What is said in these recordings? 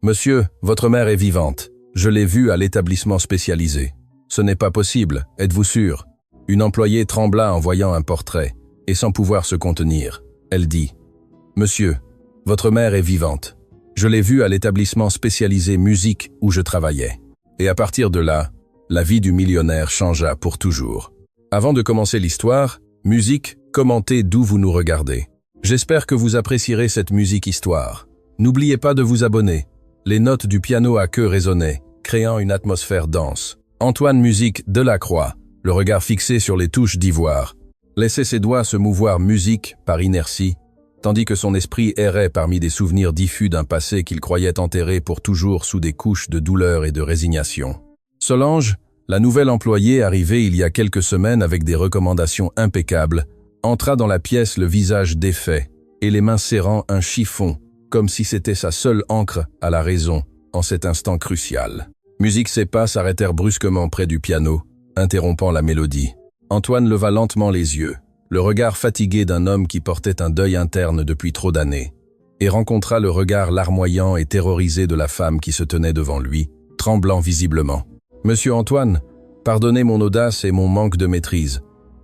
Monsieur, votre mère est vivante. Je l'ai vue à l'établissement spécialisé. Ce n'est pas possible, êtes-vous sûr? Une employée trembla en voyant un portrait, et sans pouvoir se contenir. Elle dit « Monsieur, votre mère est vivante. Je l'ai vue à l'établissement spécialisé musique où je travaillais. » Et à partir de là, la vie du millionnaire changea pour toujours. Avant de commencer l'histoire, musique, commentez d'où vous nous regardez. J'espère que vous apprécierez cette musique histoire. N'oubliez pas de vous abonner. Les notes du piano à queue résonnaient, créant une atmosphère dense. Antoine Musique Delacroix, le regard fixé sur les touches d'ivoire, laissait ses doigts se mouvoir musique par inertie, tandis que son esprit errait parmi des souvenirs diffus d'un passé qu'il croyait enterré pour toujours sous des couches de douleur et de résignation. Solange, la nouvelle employée arrivée il y a quelques semaines avec des recommandations impeccables, entra dans la pièce le visage défait et les mains serrant un chiffon, comme si c'était sa seule ancre à la raison en cet instant crucial. Musique ses pas s'arrêtèrent brusquement près du piano, interrompant la mélodie. Antoine leva lentement les yeux, le regard fatigué d'un homme qui portait un deuil interne depuis trop d'années, et rencontra le regard larmoyant et terrorisé de la femme qui se tenait devant lui, tremblant visiblement. « Monsieur Antoine, pardonnez mon audace et mon manque de maîtrise,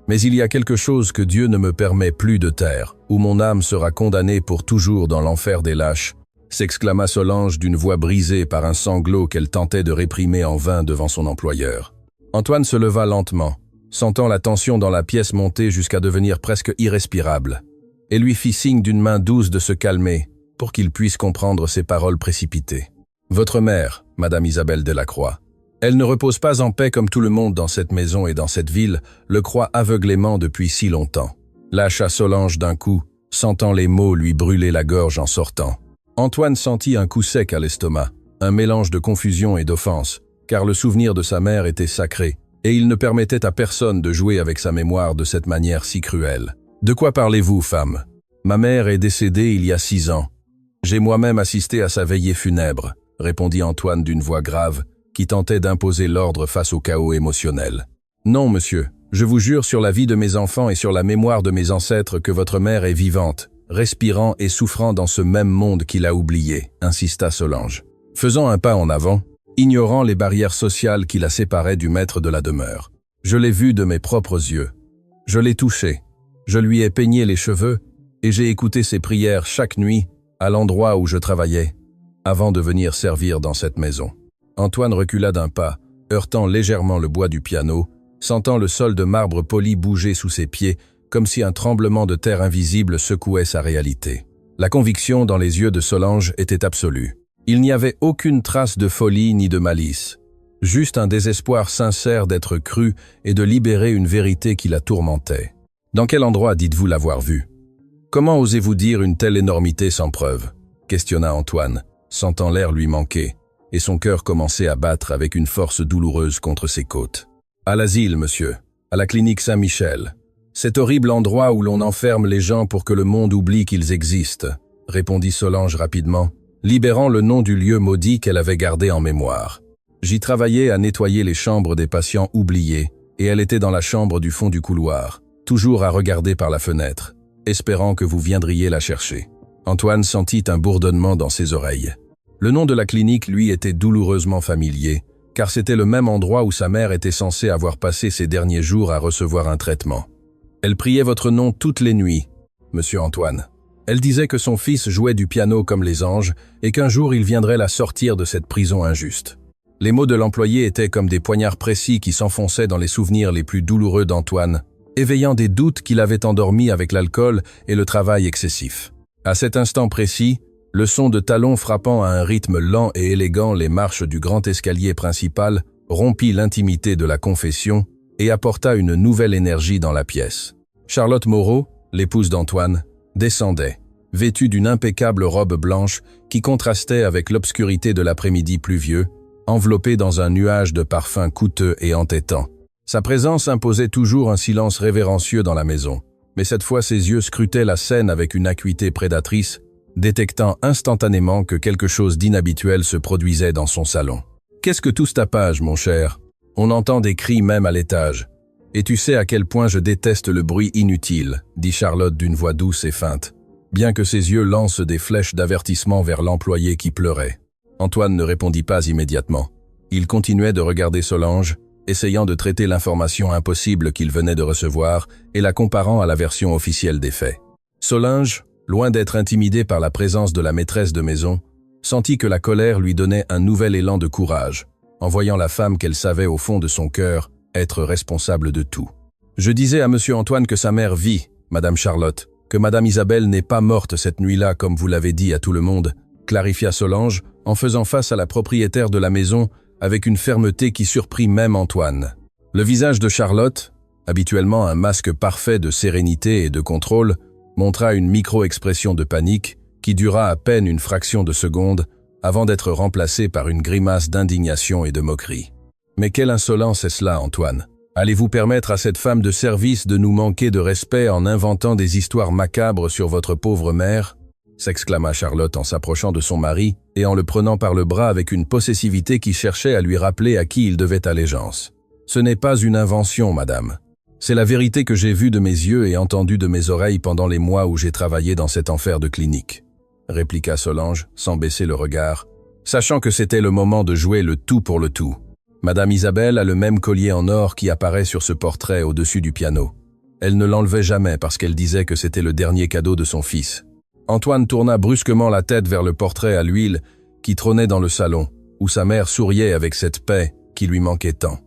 mais il y a quelque chose que Dieu ne me permet plus de taire, où mon âme sera condamnée pour toujours dans l'enfer des lâches, » s'exclama Solange d'une voix brisée par un sanglot qu'elle tentait de réprimer en vain devant son employeur. Antoine se leva lentement, sentant la tension dans la pièce monter jusqu'à devenir presque irrespirable, et lui fit signe d'une main douce de se calmer pour qu'il puisse comprendre ses paroles précipitées. « Votre mère, Madame Isabelle Delacroix, elle ne repose pas en paix comme tout le monde dans cette maison et dans cette ville le croit aveuglément depuis si longtemps. » Lâcha Solange d'un coup, sentant les mots lui brûler la gorge en sortant. Antoine sentit un coup sec à l'estomac, un mélange de confusion et d'offense, car le souvenir de sa mère était sacré, et il ne permettait à personne de jouer avec sa mémoire de cette manière si cruelle. « De quoi parlez-vous, femme? Ma mère est décédée il y a 6 ans. J'ai moi-même assisté à sa veillée funèbre, » répondit Antoine d'une voix grave, qui tentait d'imposer l'ordre face au chaos émotionnel. « Non, monsieur, je vous jure sur la vie de mes enfants et sur la mémoire de mes ancêtres que votre mère est vivante, respirant et souffrant dans ce même monde qu'il a oublié, » insista Solange, faisant un pas en avant, ignorant les barrières sociales qui la séparaient du maître de la demeure. « Je l'ai vue de mes propres yeux. Je l'ai touchée. Je lui ai peigné les cheveux et j'ai écouté ses prières chaque nuit à l'endroit où je travaillais, avant de venir servir dans cette maison. » Antoine recula d'un pas, heurtant légèrement le bois du piano, sentant le sol de marbre poli bouger sous ses pieds, comme si un tremblement de terre invisible secouait sa réalité. La conviction dans les yeux de Solange était absolue. Il n'y avait aucune trace de folie ni de malice, juste un désespoir sincère d'être cru et de libérer une vérité qui la tourmentait. « Dans quel endroit dites-vous l'avoir vue? Comment osez-vous dire une telle énormité sans preuve ?» questionna Antoine, sentant l'air lui manquer, et son cœur commençait à battre avec une force douloureuse contre ses côtes. « À l'asile, monsieur, à la clinique Saint-Michel. Cet horrible endroit où l'on enferme les gens pour que le monde oublie qu'ils existent, » répondit Solange rapidement, libérant le nom du lieu maudit qu'elle avait gardé en mémoire. « J'y travaillais à nettoyer les chambres des patients oubliés, et elle était dans la chambre du fond du couloir, toujours à regarder par la fenêtre, espérant que vous viendriez la chercher. » Antoine sentit un bourdonnement dans ses oreilles. Le nom de la clinique lui était douloureusement familier, car c'était le même endroit où sa mère était censée avoir passé ses derniers jours à recevoir un traitement. Elle priait votre nom toutes les nuits, monsieur Antoine. Elle disait que son fils jouait du piano comme les anges et qu'un jour il viendrait la sortir de cette prison injuste. Les mots de l'employé étaient comme des poignards précis qui s'enfonçaient dans les souvenirs les plus douloureux d'Antoine, éveillant des doutes qu'il avait endormis avec l'alcool et le travail excessif. À cet instant précis, le son de talons frappant à un rythme lent et élégant les marches du grand escalier principal rompit l'intimité de la confession et apporta une nouvelle énergie dans la pièce. Charlotte Moreau, l'épouse d'Antoine, descendait, vêtue d'une impeccable robe blanche qui contrastait avec l'obscurité de l'après-midi pluvieux, enveloppée dans un nuage de parfums coûteux et entêtants. Sa présence imposait toujours un silence révérencieux dans la maison, mais cette fois ses yeux scrutaient la scène avec une acuité prédatrice, détectant instantanément que quelque chose d'inhabituel se produisait dans son salon. « Qu'est-ce que tout ce tapage, mon cher? On entend des cris même à l'étage. Et tu sais à quel point je déteste le bruit inutile, » dit Charlotte d'une voix douce et feinte, bien que ses yeux lancent des flèches d'avertissement vers l'employé qui pleurait. Antoine ne répondit pas immédiatement. Il continuait de regarder Solange, essayant de traiter l'information impossible qu'il venait de recevoir et la comparant à la version officielle des faits. Solange, loin d'être intimidée par la présence de la maîtresse de maison, sentit que la colère lui donnait un nouvel élan de courage, en voyant la femme qu'elle savait au fond de son cœur être responsable de tout. « Je disais à monsieur Antoine que sa mère vit, madame Charlotte, que madame Isabelle n'est pas morte cette nuit-là comme vous l'avez dit à tout le monde », clarifia Solange en faisant face à la propriétaire de la maison avec une fermeté qui surprit même Antoine. Le visage de Charlotte, habituellement un masque parfait de sérénité et de contrôle, montra une micro-expression de panique qui dura à peine une fraction de seconde avant d'être remplacée par une grimace d'indignation et de moquerie. « Mais quelle insolence est cela, Antoine? Allez-vous permettre à cette femme de service de nous manquer de respect en inventant des histoires macabres sur votre pauvre mère ?» s'exclama Charlotte en s'approchant de son mari et en le prenant par le bras avec une possessivité qui cherchait à lui rappeler à qui il devait allégeance. « Ce n'est pas une invention, madame. C'est la vérité que j'ai vue de mes yeux et entendue de mes oreilles pendant les mois où j'ai travaillé dans cet enfer de clinique. » répliqua Solange sans baisser le regard, sachant que c'était le moment de jouer le tout pour le tout. Madame Isabelle a le même collier en or qui apparaît sur ce portrait au-dessus du piano. Elle ne l'enlevait jamais parce qu'elle disait que c'était le dernier cadeau de son fils. Antoine tourna brusquement la tête vers le portrait à l'huile qui trônait dans le salon, où sa mère souriait avec cette paix qui lui manquait tant.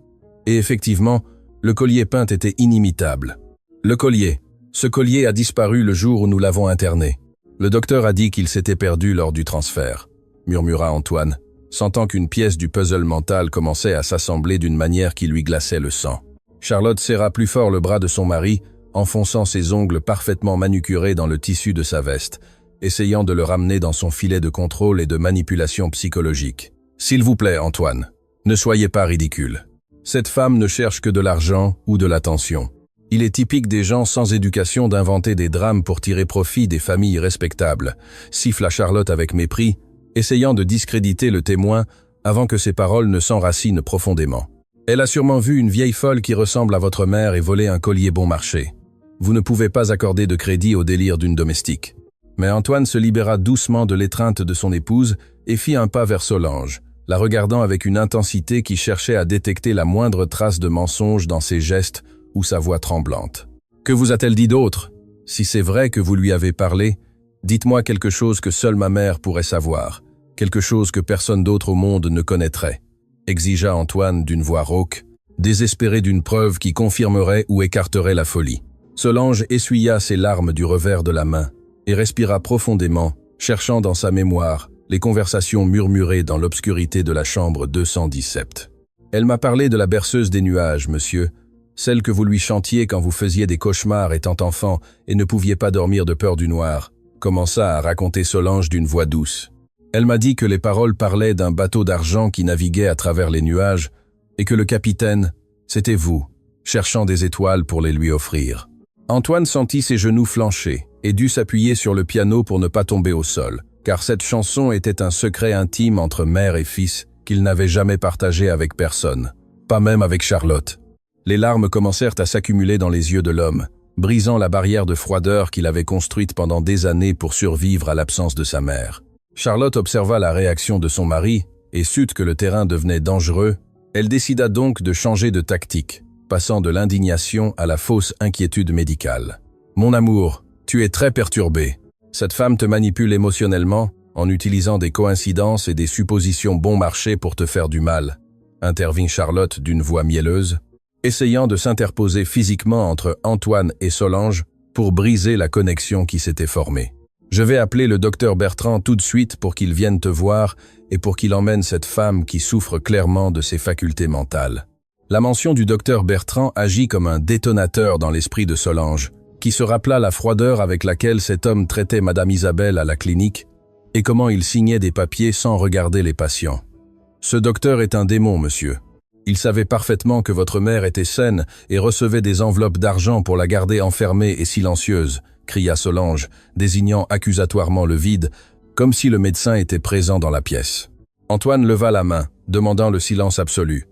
Et effectivement, le collier peint était inimitable. Le collier. Ce collier a disparu le jour où nous l'avons interné. Le docteur a dit qu'il s'était perdu lors du transfert, murmura Antoine, sentant qu'une pièce du puzzle mental commençait à s'assembler d'une manière qui lui glaçait le sang. Charlotte serra plus fort le bras de son mari, enfonçant ses ongles parfaitement manucurés dans le tissu de sa veste, essayant de le ramener dans son filet de contrôle et de manipulation psychologique. « S'il vous plaît, Antoine, ne soyez pas ridicule. Cette femme ne cherche que de l'argent ou de l'attention. Il est typique des gens sans éducation d'inventer des drames pour tirer profit des familles respectables, » siffla Charlotte avec mépris, essayant de discréditer le témoin avant que ses paroles ne s'enracinent profondément. « Elle a sûrement vu une vieille folle qui ressemble à votre mère et volé un collier bon marché. Vous ne pouvez pas accorder de crédit au délire d'une domestique. » Mais Antoine se libéra doucement de l'étreinte de son épouse et fit un pas vers Solange, la regardant avec une intensité qui cherchait à détecter la moindre trace de mensonge dans ses gestes ou sa voix tremblante. « Que vous a-t-elle dit d'autre? Si c'est vrai que vous lui avez parlé, dites-moi quelque chose que seule ma mère pourrait savoir, quelque chose que personne d'autre au monde ne connaîtrait. » exigea Antoine d'une voix rauque, désespéré d'une preuve qui confirmerait ou écarterait la folie. Solange essuya ses larmes du revers de la main et respira profondément, cherchant dans sa mémoire les conversations murmurées dans l'obscurité de la chambre 217. « Elle m'a parlé de la berceuse des nuages, monsieur, celle que vous lui chantiez quand vous faisiez des cauchemars étant enfant et ne pouviez pas dormir de peur du noir, » commença à raconter Solange d'une voix douce. Elle m'a dit que les paroles parlaient d'un bateau d'argent qui naviguait à travers les nuages et que le capitaine, c'était vous, cherchant des étoiles pour les lui offrir. Antoine sentit ses genoux flancher et dut s'appuyer sur le piano pour ne pas tomber au sol, car cette chanson était un secret intime entre mère et fils qu'il n'avait jamais partagé avec personne, pas même avec Charlotte. Les larmes commencèrent à s'accumuler dans les yeux de l'homme, brisant la barrière de froideur qu'il avait construite pendant des années pour survivre à l'absence de sa mère. Charlotte observa la réaction de son mari et sut que le terrain devenait dangereux. Elle décida donc de changer de tactique, passant de l'indignation à la fausse inquiétude médicale. « Mon amour, tu es très perturbé. Cette femme te manipule émotionnellement en utilisant des coïncidences et des suppositions bon marché pour te faire du mal, » intervint Charlotte d'une voix mielleuse, essayant de s'interposer physiquement entre Antoine et Solange pour briser la connexion qui s'était formée. « Je vais appeler le docteur Bertrand tout de suite pour qu'il vienne te voir et pour qu'il emmène cette femme qui souffre clairement de ses facultés mentales. » La mention du docteur Bertrand agit comme un détonateur dans l'esprit de Solange, qui se rappela la froideur avec laquelle cet homme traitait Madame Isabelle à la clinique et comment il signait des papiers sans regarder les patients. « Ce docteur est un démon, monsieur. Il savait parfaitement que votre mère était saine et recevait des enveloppes d'argent pour la garder enfermée et silencieuse, » cria Solange, désignant accusatoirement le vide, comme si le médecin était présent dans la pièce. Antoine leva la main, demandant le silence absolu.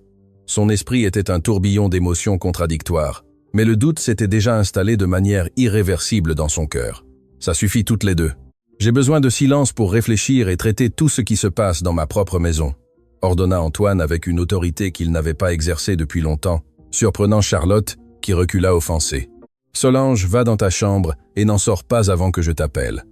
Son esprit était un tourbillon d'émotions contradictoires, mais le doute s'était déjà installé de manière irréversible dans son cœur. « Ça suffit toutes les deux. J'ai besoin de silence pour réfléchir et traiter tout ce qui se passe dans ma propre maison, ordonna Antoine avec une autorité qu'il n'avait pas exercée depuis longtemps, surprenant Charlotte, qui recula offensée. Solange, va dans ta chambre et n'en sors pas avant que je t'appelle.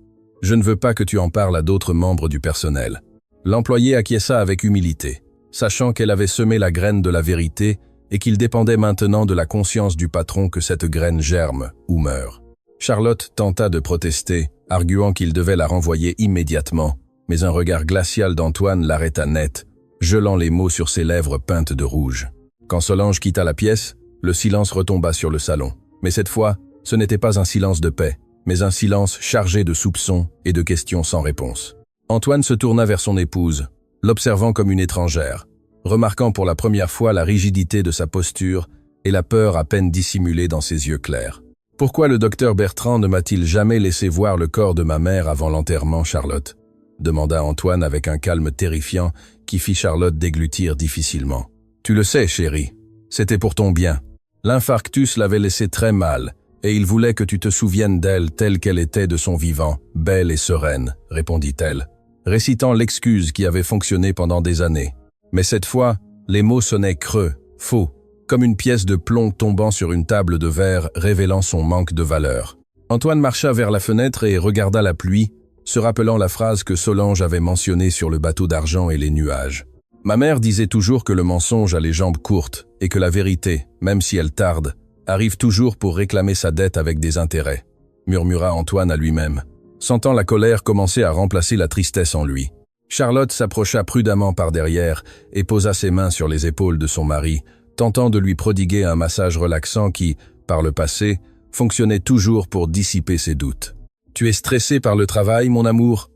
Je ne veux pas que tu en parles à d'autres membres du personnel. L'employé acquiesça avec humilité, sachant qu'elle avait semé la graine de la vérité et qu'il dépendait maintenant de la conscience du patron que cette graine germe ou meure. Charlotte tenta de protester, arguant qu'il devait la renvoyer immédiatement, mais un regard glacial d'Antoine l'arrêta net, gelant les mots sur ses lèvres peintes de rouge. Quand Solange quitta la pièce, le silence retomba sur le salon. Mais cette fois, ce n'était pas un silence de paix, mais un silence chargé de soupçons et de questions sans réponse. Antoine se tourna vers son épouse, l'observant comme une étrangère, remarquant pour la première fois la rigidité de sa posture et la peur à peine dissimulée dans ses yeux clairs. « Pourquoi le docteur Bertrand ne m'a-t-il jamais laissé voir le corps de ma mère avant l'enterrement, Charlotte ?» demanda Antoine avec un calme terrifiant qui fit Charlotte déglutir difficilement. « Tu le sais, chérie, c'était pour ton bien. L'infarctus l'avait laissé très mal, et il voulait que tu te souviennes d'elle telle qu'elle était de son vivant, belle et sereine, répondit-elle, récitant l'excuse qui avait fonctionné pendant des années. Mais cette fois, les mots sonnaient creux, faux, comme une pièce de plomb tombant sur une table de verre révélant son manque de valeur. Antoine marcha vers la fenêtre et regarda la pluie, se rappelant la phrase que Solange avait mentionnée sur le bateau d'argent et les nuages. Ma mère disait toujours que le mensonge a les jambes courtes et que la vérité, même si elle tarde, arrive toujours pour réclamer sa dette avec des intérêts, murmura Antoine à lui-même, sentant la colère commencer à remplacer la tristesse en lui. Charlotte s'approcha prudemment par derrière et posa ses mains sur les épaules de son mari, tentant de lui prodiguer un massage relaxant qui, par le passé, fonctionnait toujours pour dissiper ses doutes. « Tu es stressé par le travail, mon amour ?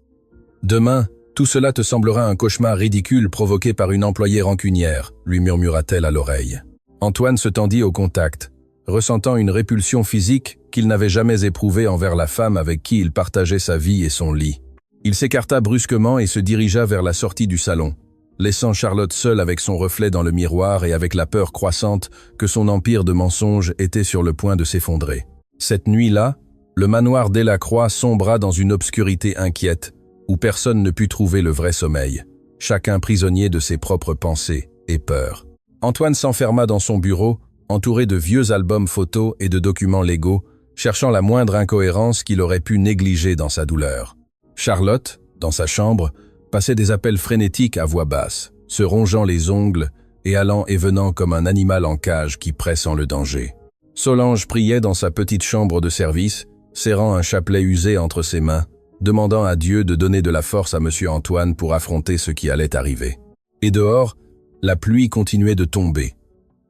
Demain, tout cela te semblera un cauchemar ridicule provoqué par une employée rancunière, lui murmura-t-elle à l'oreille. Antoine se tendit au contact, ressentant une répulsion physique qu'il n'avait jamais éprouvée envers la femme avec qui il partageait sa vie et son lit. Il s'écarta brusquement et se dirigea vers la sortie du salon, laissant Charlotte seule avec son reflet dans le miroir et avec la peur croissante que son empire de mensonges était sur le point de s'effondrer. Cette nuit-là, le manoir Delacroix sombra dans une obscurité inquiète, où personne ne put trouver le vrai sommeil, chacun prisonnier de ses propres pensées et peurs. Antoine s'enferma dans son bureau, entouré de vieux albums photos et de documents légaux, cherchant la moindre incohérence qu'il aurait pu négliger dans sa douleur. Charlotte, dans sa chambre, passait des appels frénétiques à voix basse, se rongeant les ongles et allant et venant comme un animal en cage qui pressent le danger. Solange priait dans sa petite chambre de service, serrant un chapelet usé entre ses mains, demandant à Dieu de donner de la force à Monsieur Antoine pour affronter ce qui allait arriver. Et dehors, la pluie continuait de tomber,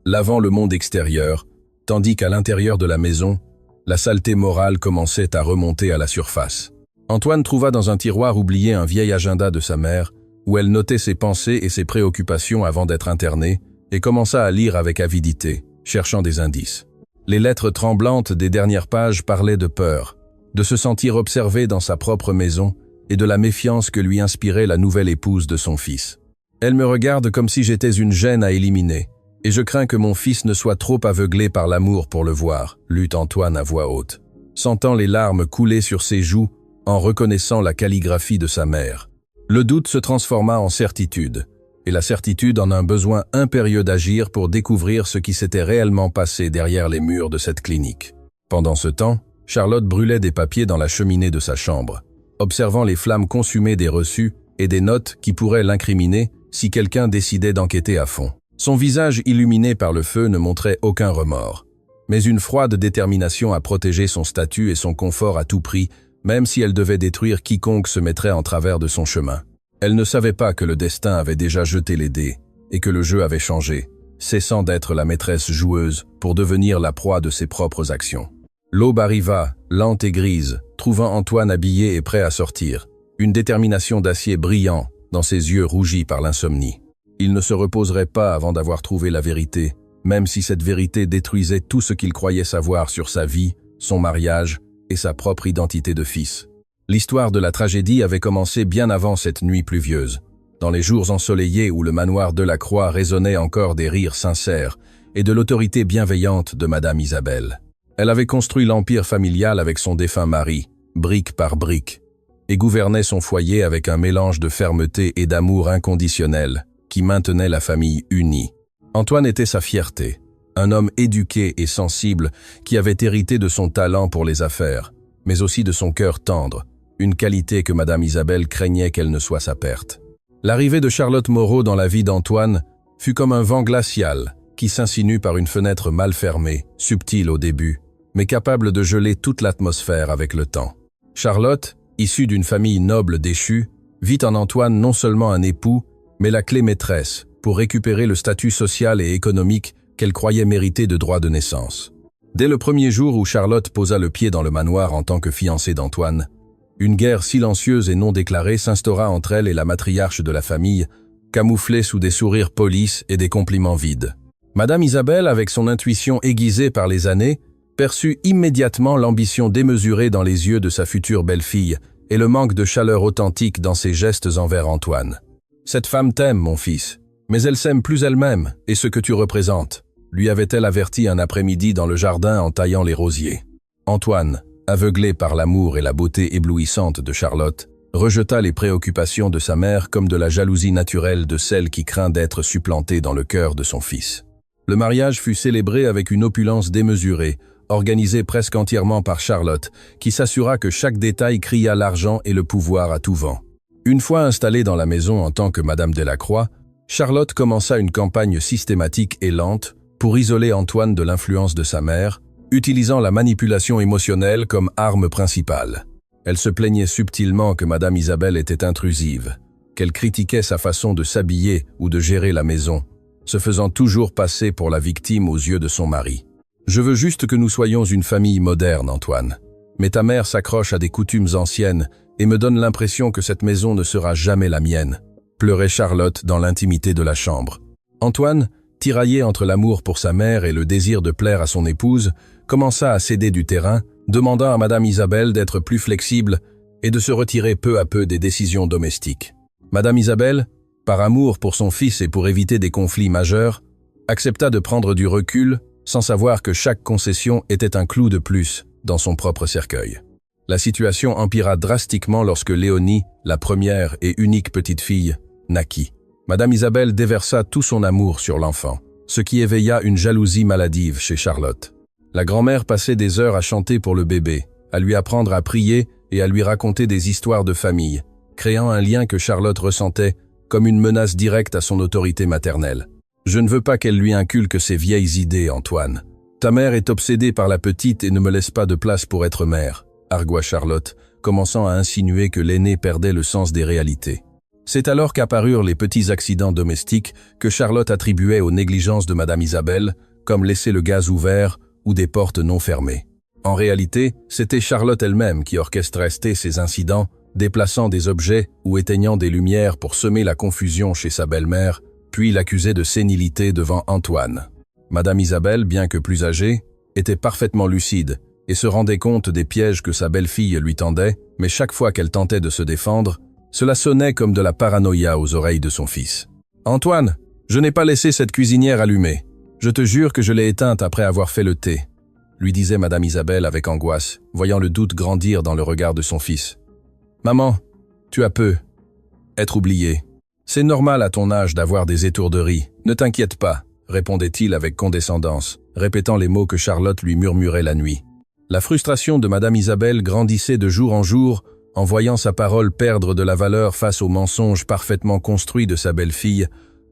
lavant le monde extérieur, tandis qu'à l'intérieur de la maison, la saleté morale commençait à remonter à la surface. Antoine trouva dans un tiroir oublié un vieil agenda de sa mère, où elle notait ses pensées et ses préoccupations avant d'être internée, et commença à lire avec avidité, cherchant des indices. Les lettres tremblantes des dernières pages parlaient de peur, de se sentir observé dans sa propre maison et de la méfiance que lui inspirait la nouvelle épouse de son fils. « Elle me regarde comme si j'étais une gêne à éliminer, et je crains que mon fils ne soit trop aveuglé par l'amour pour le voir, » lut Antoine à voix haute, sentant les larmes couler sur ses joues en reconnaissant la calligraphie de sa mère. Le doute se transforma en certitude, et la certitude en un besoin impérieux d'agir pour découvrir ce qui s'était réellement passé derrière les murs de cette clinique. Pendant ce temps, Charlotte brûlait des papiers dans la cheminée de sa chambre, observant les flammes consumées des reçus et des notes qui pourraient l'incriminer si quelqu'un décidait d'enquêter à fond. Son visage illuminé par le feu ne montrait aucun remords, mais une froide détermination à protéger son statut et son confort à tout prix, même si elle devait détruire quiconque se mettrait en travers de son chemin. Elle ne savait pas que le destin avait déjà jeté les dés et que le jeu avait changé, cessant d'être la maîtresse joueuse pour devenir la proie de ses propres actions. L'aube arriva, lente et grise, trouvant Antoine habillé et prêt à sortir, une détermination d'acier brillant dans ses yeux rougis par l'insomnie. Il ne se reposerait pas avant d'avoir trouvé la vérité, même si cette vérité détruisait tout ce qu'il croyait savoir sur sa vie, son mariage et sa propre identité de fils. L'histoire de la tragédie avait commencé bien avant cette nuit pluvieuse, dans les jours ensoleillés où le manoir Delacroix résonnait encore des rires sincères et de l'autorité bienveillante de Madame Isabelle. Elle avait construit l'empire familial avec son défunt mari, brique par brique, et gouvernait son foyer avec un mélange de fermeté et d'amour inconditionnel qui maintenait la famille unie. Antoine était sa fierté, un homme éduqué et sensible qui avait hérité de son talent pour les affaires, mais aussi de son cœur tendre, une qualité que Madame Isabelle craignait qu'elle ne soit sa perte. L'arrivée de Charlotte Moreau dans la vie d'Antoine fut comme un vent glacial qui s'insinue par une fenêtre mal fermée, subtile au début, mais capable de geler toute l'atmosphère avec le temps. Charlotte, issue d'une famille noble déchue, vit en Antoine non seulement un époux, mais la clé maîtresse pour récupérer le statut social et économique qu'elle croyait mériter de droit de naissance. Dès le premier jour où Charlotte posa le pied dans le manoir en tant que fiancée d'Antoine, une guerre silencieuse et non déclarée s'instaura entre elle et la matriarche de la famille, camouflée sous des sourires polis et des compliments vides. Madame Isabelle, avec son intuition aiguisée par les années, perçut immédiatement l'ambition démesurée dans les yeux de sa future belle-fille et le manque de chaleur authentique dans ses gestes envers Antoine. « Cette femme t'aime, mon fils, mais elle s'aime plus elle-même et ce que tu représentes », lui avait-elle averti un après-midi dans le jardin en taillant les rosiers. Antoine, aveuglé par l'amour et la beauté éblouissante de Charlotte, rejeta les préoccupations de sa mère comme de la jalousie naturelle de celle qui craint d'être supplantée dans le cœur de son fils. Le mariage fut célébré avec une opulence démesurée, organisée presque entièrement par Charlotte, qui s'assura que chaque détail criât l'argent et le pouvoir à tout vent. Une fois installée dans la maison en tant que Madame Delacroix, Charlotte commença une campagne systématique et lente pour isoler Antoine de l'influence de sa mère, utilisant la manipulation émotionnelle comme arme principale. Elle se plaignait subtilement que Madame Isabelle était intrusive, qu'elle critiquait sa façon de s'habiller ou de gérer la maison, se faisant toujours passer pour la victime aux yeux de son mari. « Je veux juste que nous soyons une famille moderne, Antoine. Mais ta mère s'accroche à des coutumes anciennes et me donne l'impression que cette maison ne sera jamais la mienne », pleurait Charlotte dans l'intimité de la chambre. Antoine, tiraillé entre l'amour pour sa mère et le désir de plaire à son épouse, commença à céder du terrain, demandant à Madame Isabelle d'être plus flexible et de se retirer peu à peu des décisions domestiques. Madame Isabelle, par amour pour son fils et pour éviter des conflits majeurs, accepta de prendre du recul sans savoir que chaque concession était un clou de plus dans son propre cercueil. La situation empira drastiquement lorsque Léonie, la première et unique petite fille, naquit. Madame Isabelle déversa tout son amour sur l'enfant, ce qui éveilla une jalousie maladive chez Charlotte. La grand-mère passait des heures à chanter pour le bébé, à lui apprendre à prier et à lui raconter des histoires de famille, créant un lien que Charlotte ressentait comme une menace directe à son autorité maternelle. « Je ne veux pas qu'elle lui inculque ses vieilles idées, Antoine. Ta mère est obsédée par la petite et ne me laisse pas de place pour être mère », argua Charlotte, commençant à insinuer que l'aînée perdait le sens des réalités. C'est alors qu'apparurent les petits accidents domestiques que Charlotte attribuait aux négligences de Madame Isabelle, comme laisser le gaz ouvert ou des portes non fermées. En réalité, c'était Charlotte elle-même qui orchestrait ces incidents, déplaçant des objets ou éteignant des lumières pour semer la confusion chez sa belle-mère, puis l'accusait de sénilité devant Antoine. Madame Isabelle, bien que plus âgée, était parfaitement lucide et se rendait compte des pièges que sa belle-fille lui tendait, mais chaque fois qu'elle tentait de se défendre, cela sonnait comme de la paranoïa aux oreilles de son fils. « Antoine, je n'ai pas laissé cette cuisinière allumée. Je te jure que je l'ai éteinte après avoir fait le thé », lui disait Madame Isabelle avec angoisse, voyant le doute grandir dans le regard de son fils. « Maman, tu as peu être oubliée. C'est normal à ton âge d'avoir des étourderies. Ne t'inquiète pas, » répondait-il avec condescendance, répétant les mots que Charlotte lui murmurait la nuit. La frustration de Madame Isabelle grandissait de jour en jour en voyant sa parole perdre de la valeur face aux mensonges parfaitement construits de sa belle-fille,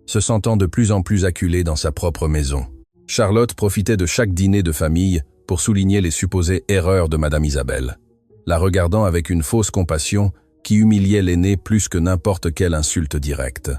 se sentant de plus en plus acculée dans sa propre maison. Charlotte profitait de chaque dîner de famille pour souligner les supposées erreurs de Madame Isabelle, la regardant avec une fausse compassion qui humiliait l'aînée plus que n'importe quelle insulte directe.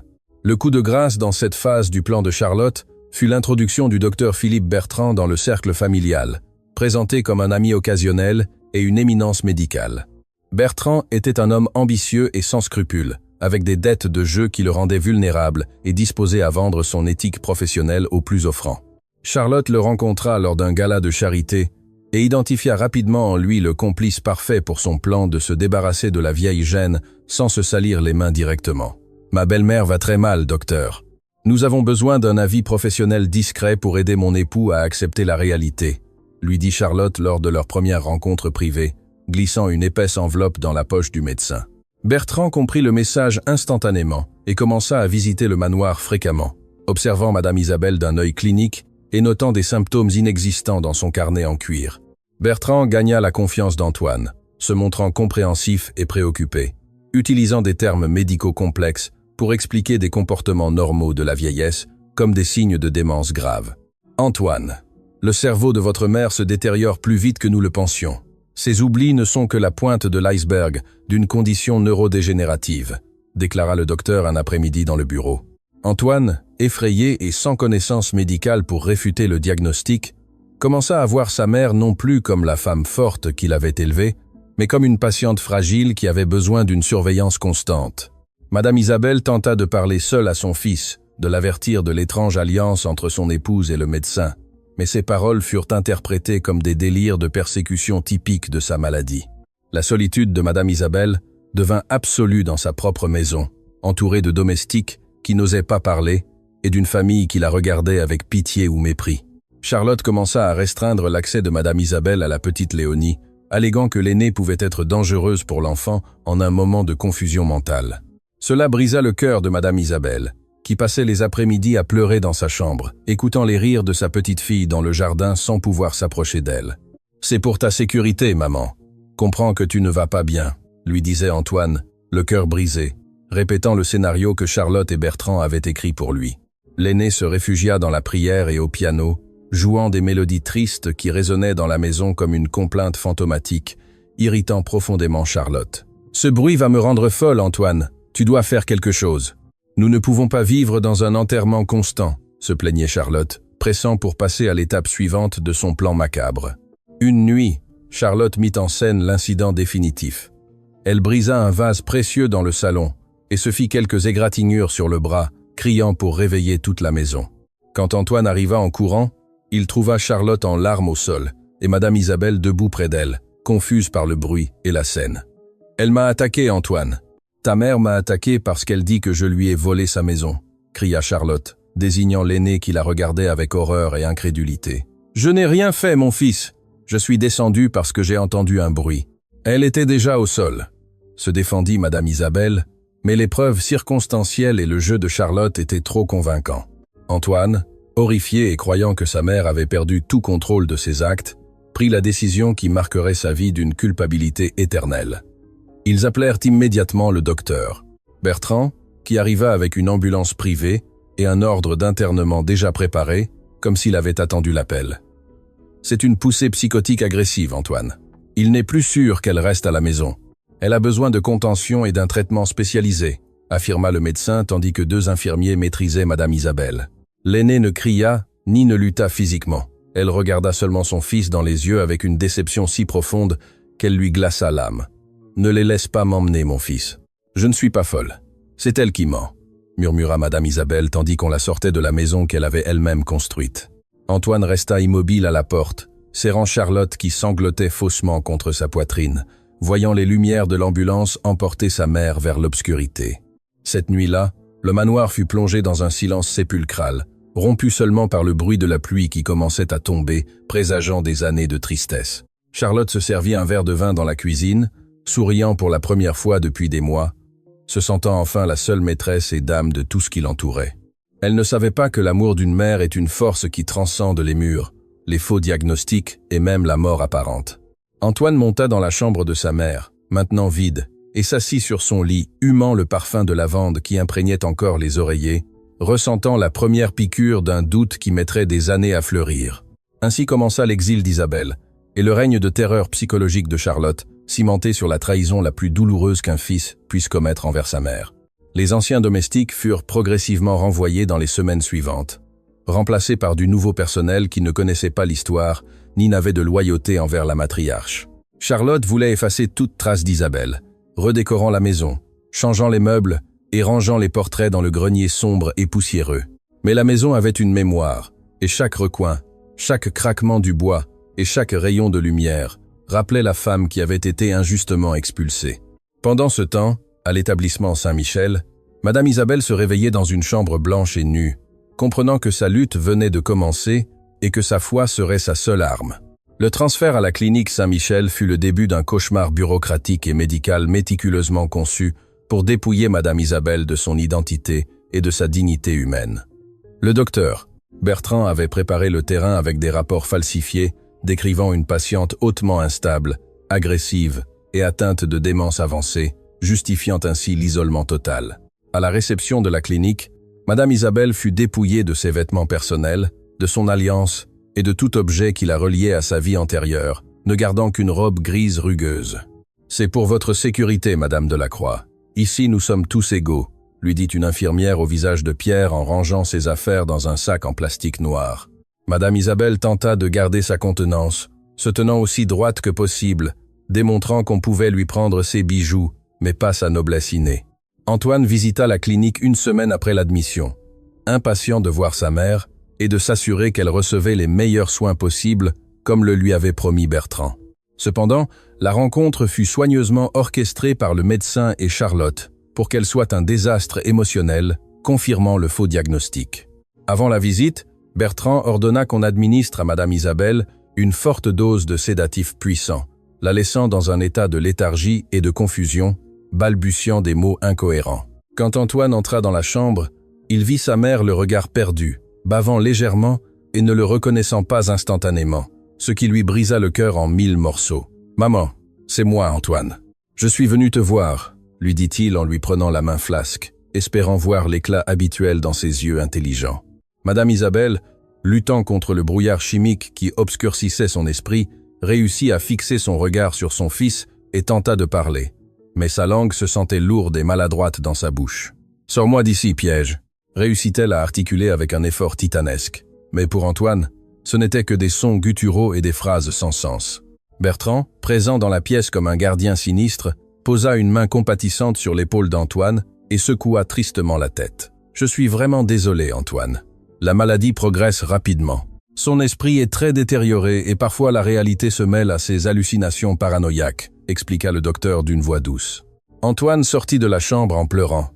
Le coup de grâce dans cette phase du plan de Charlotte fut l'introduction du docteur Philippe Bertrand dans le cercle familial, présenté comme un ami occasionnel et une éminence médicale. Bertrand était un homme ambitieux et sans scrupules, avec des dettes de jeu qui le rendaient vulnérable et disposé à vendre son éthique professionnelle au plus offrant. Charlotte le rencontra lors d'un gala de charité et identifia rapidement en lui le complice parfait pour son plan de se débarrasser de la vieille gêne sans se salir les mains directement. « Ma belle-mère va très mal, docteur. Nous avons besoin d'un avis professionnel discret pour aider mon époux à accepter la réalité », lui dit Charlotte lors de leur première rencontre privée, glissant une épaisse enveloppe dans la poche du médecin. Bertrand comprit le message instantanément et commença à visiter le manoir fréquemment, observant Madame Isabelle d'un œil clinique et notant des symptômes inexistants dans son carnet en cuir. Bertrand gagna la confiance d'Antoine, se montrant compréhensif et préoccupé, utilisant des termes médicaux complexes pour expliquer des comportements normaux de la vieillesse comme des signes de démence grave. « Antoine, le cerveau de votre mère se détériore plus vite que nous le pensions. Ces oublis ne sont que la pointe de l'iceberg d'une condition neurodégénérative, déclara le docteur un après-midi dans le bureau. Antoine, effrayé et sans connaissance médicale pour réfuter le diagnostic, commença à voir sa mère non plus comme la femme forte qu'il avait élevée, mais comme une patiente fragile qui avait besoin d'une surveillance constante. Madame Isabelle tenta de parler seule à son fils, de l'avertir de l'étrange alliance entre son épouse et le médecin, mais ses paroles furent interprétées comme des délires de persécution typiques de sa maladie. La solitude de Madame Isabelle devint absolue dans sa propre maison, entourée de domestiques qui n'osaient pas parler et d'une famille qui la regardait avec pitié ou mépris. Charlotte commença à restreindre l'accès de Madame Isabelle à la petite Léonie, alléguant que l'aînée pouvait être dangereuse pour l'enfant en un moment de confusion mentale. Cela brisa le cœur de Madame Isabelle, qui passait les après-midi à pleurer dans sa chambre, écoutant les rires de sa petite fille dans le jardin sans pouvoir s'approcher d'elle. « C'est pour ta sécurité, maman. Comprends que tu ne vas pas bien », lui disait Antoine, le cœur brisé, répétant le scénario que Charlotte et Bertrand avaient écrit pour lui. L'aîné se réfugia dans la prière et au piano, jouant des mélodies tristes qui résonnaient dans la maison comme une complainte fantomatique, irritant profondément Charlotte. « Ce bruit va me rendre folle, Antoine. Tu dois faire quelque chose. » « Nous ne pouvons pas vivre dans un enterrement constant, » se plaignait Charlotte, pressant pour passer à l'étape suivante de son plan macabre. Une nuit, Charlotte mit en scène l'incident définitif. Elle brisa un vase précieux dans le salon et se fit quelques égratignures sur le bras, criant pour réveiller toute la maison. Quand Antoine arriva en courant, il trouva Charlotte en larmes au sol et Madame Isabelle debout près d'elle, confuse par le bruit et la scène. « Elle m'a attaqué, Antoine. Ta mère m'a attaqué parce qu'elle dit que je lui ai volé sa maison, » cria Charlotte, désignant l'aîné qui la regardait avec horreur et incrédulité. « Je n'ai rien fait, mon fils. Je suis descendu parce que j'ai entendu un bruit. » Elle était déjà au sol, se défendit Madame Isabelle, mais les preuves circonstancielles et le jeu de Charlotte étaient trop convaincants. Antoine, horrifié et croyant que sa mère avait perdu tout contrôle de ses actes, prit la décision qui marquerait sa vie d'une culpabilité éternelle. Ils appelèrent immédiatement le docteur. Bertrand, qui arriva avec une ambulance privée et un ordre d'internement déjà préparé, comme s'il avait attendu l'appel. « C'est une poussée psychotique agressive, Antoine. Il n'est plus sûr qu'elle reste à la maison. Elle a besoin de contention et d'un traitement spécialisé, » affirma le médecin tandis que 2 infirmiers maîtrisaient Madame Isabelle. L'aînée ne cria ni ne lutta physiquement. Elle regarda seulement son fils dans les yeux avec une déception si profonde qu'elle lui glaça l'âme. « Ne les laisse pas m'emmener, mon fils. Je ne suis pas folle. C'est elle qui ment, » murmura Madame Isabelle tandis qu'on la sortait de la maison qu'elle avait elle-même construite. Antoine resta immobile à la porte, serrant Charlotte qui sanglotait faussement contre sa poitrine, voyant les lumières de l'ambulance emporter sa mère vers l'obscurité. Cette nuit-là, le manoir fut plongé dans un silence sépulcral, rompu seulement par le bruit de la pluie qui commençait à tomber, présageant des années de tristesse. Charlotte se servit un verre de vin dans la cuisine, souriant pour la première fois depuis des mois, se sentant enfin la seule maîtresse et dame de tout ce qui l'entourait. Elle ne savait pas que l'amour d'une mère est une force qui transcende les murs, les faux diagnostics et même la mort apparente. Antoine monta dans la chambre de sa mère, maintenant vide, et s'assit sur son lit, humant le parfum de lavande qui imprégnait encore les oreillers, ressentant la première piqûre d'un doute qui mettrait des années à fleurir. Ainsi commença l'exil d'Isabelle, et le règne de terreur psychologique de Charlotte, cimenté sur la trahison la plus douloureuse qu'un fils puisse commettre envers sa mère. Les anciens domestiques furent progressivement renvoyés dans les semaines suivantes, remplacés par du nouveau personnel qui ne connaissait pas l'histoire ni n'avait de loyauté envers la matriarche. Charlotte voulait effacer toute trace d'Isabelle, redécorant la maison, changeant les meubles et rangeant les portraits dans le grenier sombre et poussiéreux. Mais la maison avait une mémoire, et chaque recoin, chaque craquement du bois et chaque rayon de lumière rappelait la femme qui avait été injustement expulsée. Pendant ce temps, à l'établissement Saint-Michel, Madame Isabelle se réveillait dans une chambre blanche et nue, comprenant que sa lutte venait de commencer et que sa foi serait sa seule arme. Le transfert à la clinique Saint-Michel fut le début d'un cauchemar bureaucratique et médical méticuleusement conçu pour dépouiller Madame Isabelle de son identité et de sa dignité humaine. Le docteur Bertrand avait préparé le terrain avec des rapports falsifiés décrivant une patiente hautement instable, agressive et atteinte de démence avancée, justifiant ainsi l'isolement total. À la réception de la clinique, Madame Isabelle fut dépouillée de ses vêtements personnels, de son alliance et de tout objet qui la reliait à sa vie antérieure, ne gardant qu'une robe grise rugueuse. « C'est pour votre sécurité, Madame Delacroix. Ici, nous sommes tous égaux », lui dit une infirmière au visage de pierre en rangeant ses affaires dans un sac en plastique noir. Madame Isabelle tenta de garder sa contenance, se tenant aussi droite que possible, démontrant qu'on pouvait lui prendre ses bijoux, mais pas sa noblesse innée. Antoine visita la clinique une semaine après l'admission, impatient de voir sa mère et de s'assurer qu'elle recevait les meilleurs soins possibles, comme le lui avait promis Bertrand. Cependant, la rencontre fut soigneusement orchestrée par le médecin et Charlotte pour qu'elle soit un désastre émotionnel, confirmant le faux diagnostic. Avant la visite, Bertrand ordonna qu'on administre à Madame Isabelle une forte dose de sédatifs puissants, la laissant dans un état de léthargie et de confusion, balbutiant des mots incohérents. Quand Antoine entra dans la chambre, il vit sa mère le regard perdu, bavant légèrement et ne le reconnaissant pas instantanément, ce qui lui brisa le cœur en 1000 morceaux. « Maman, c'est moi, Antoine. Je suis venu te voir », lui dit-il en lui prenant la main flasque, espérant voir l'éclat habituel dans ses yeux intelligents. Madame Isabelle, luttant contre le brouillard chimique qui obscurcissait son esprit, réussit à fixer son regard sur son fils et tenta de parler. Mais sa langue se sentait lourde et maladroite dans sa bouche. « Sors-moi d'ici, piège !» réussit-elle à articuler avec un effort titanesque. Mais pour Antoine, ce n'étaient que des sons gutturaux et des phrases sans sens. Bertrand, présent dans la pièce comme un gardien sinistre, posa une main compatissante sur l'épaule d'Antoine et secoua tristement la tête. « Je suis vraiment désolé, Antoine. La maladie progresse rapidement. Son esprit est très détérioré et parfois la réalité se mêle à ses hallucinations paranoïaques », expliqua le docteur d'une voix douce. Antoine sortit de la chambre en pleurant,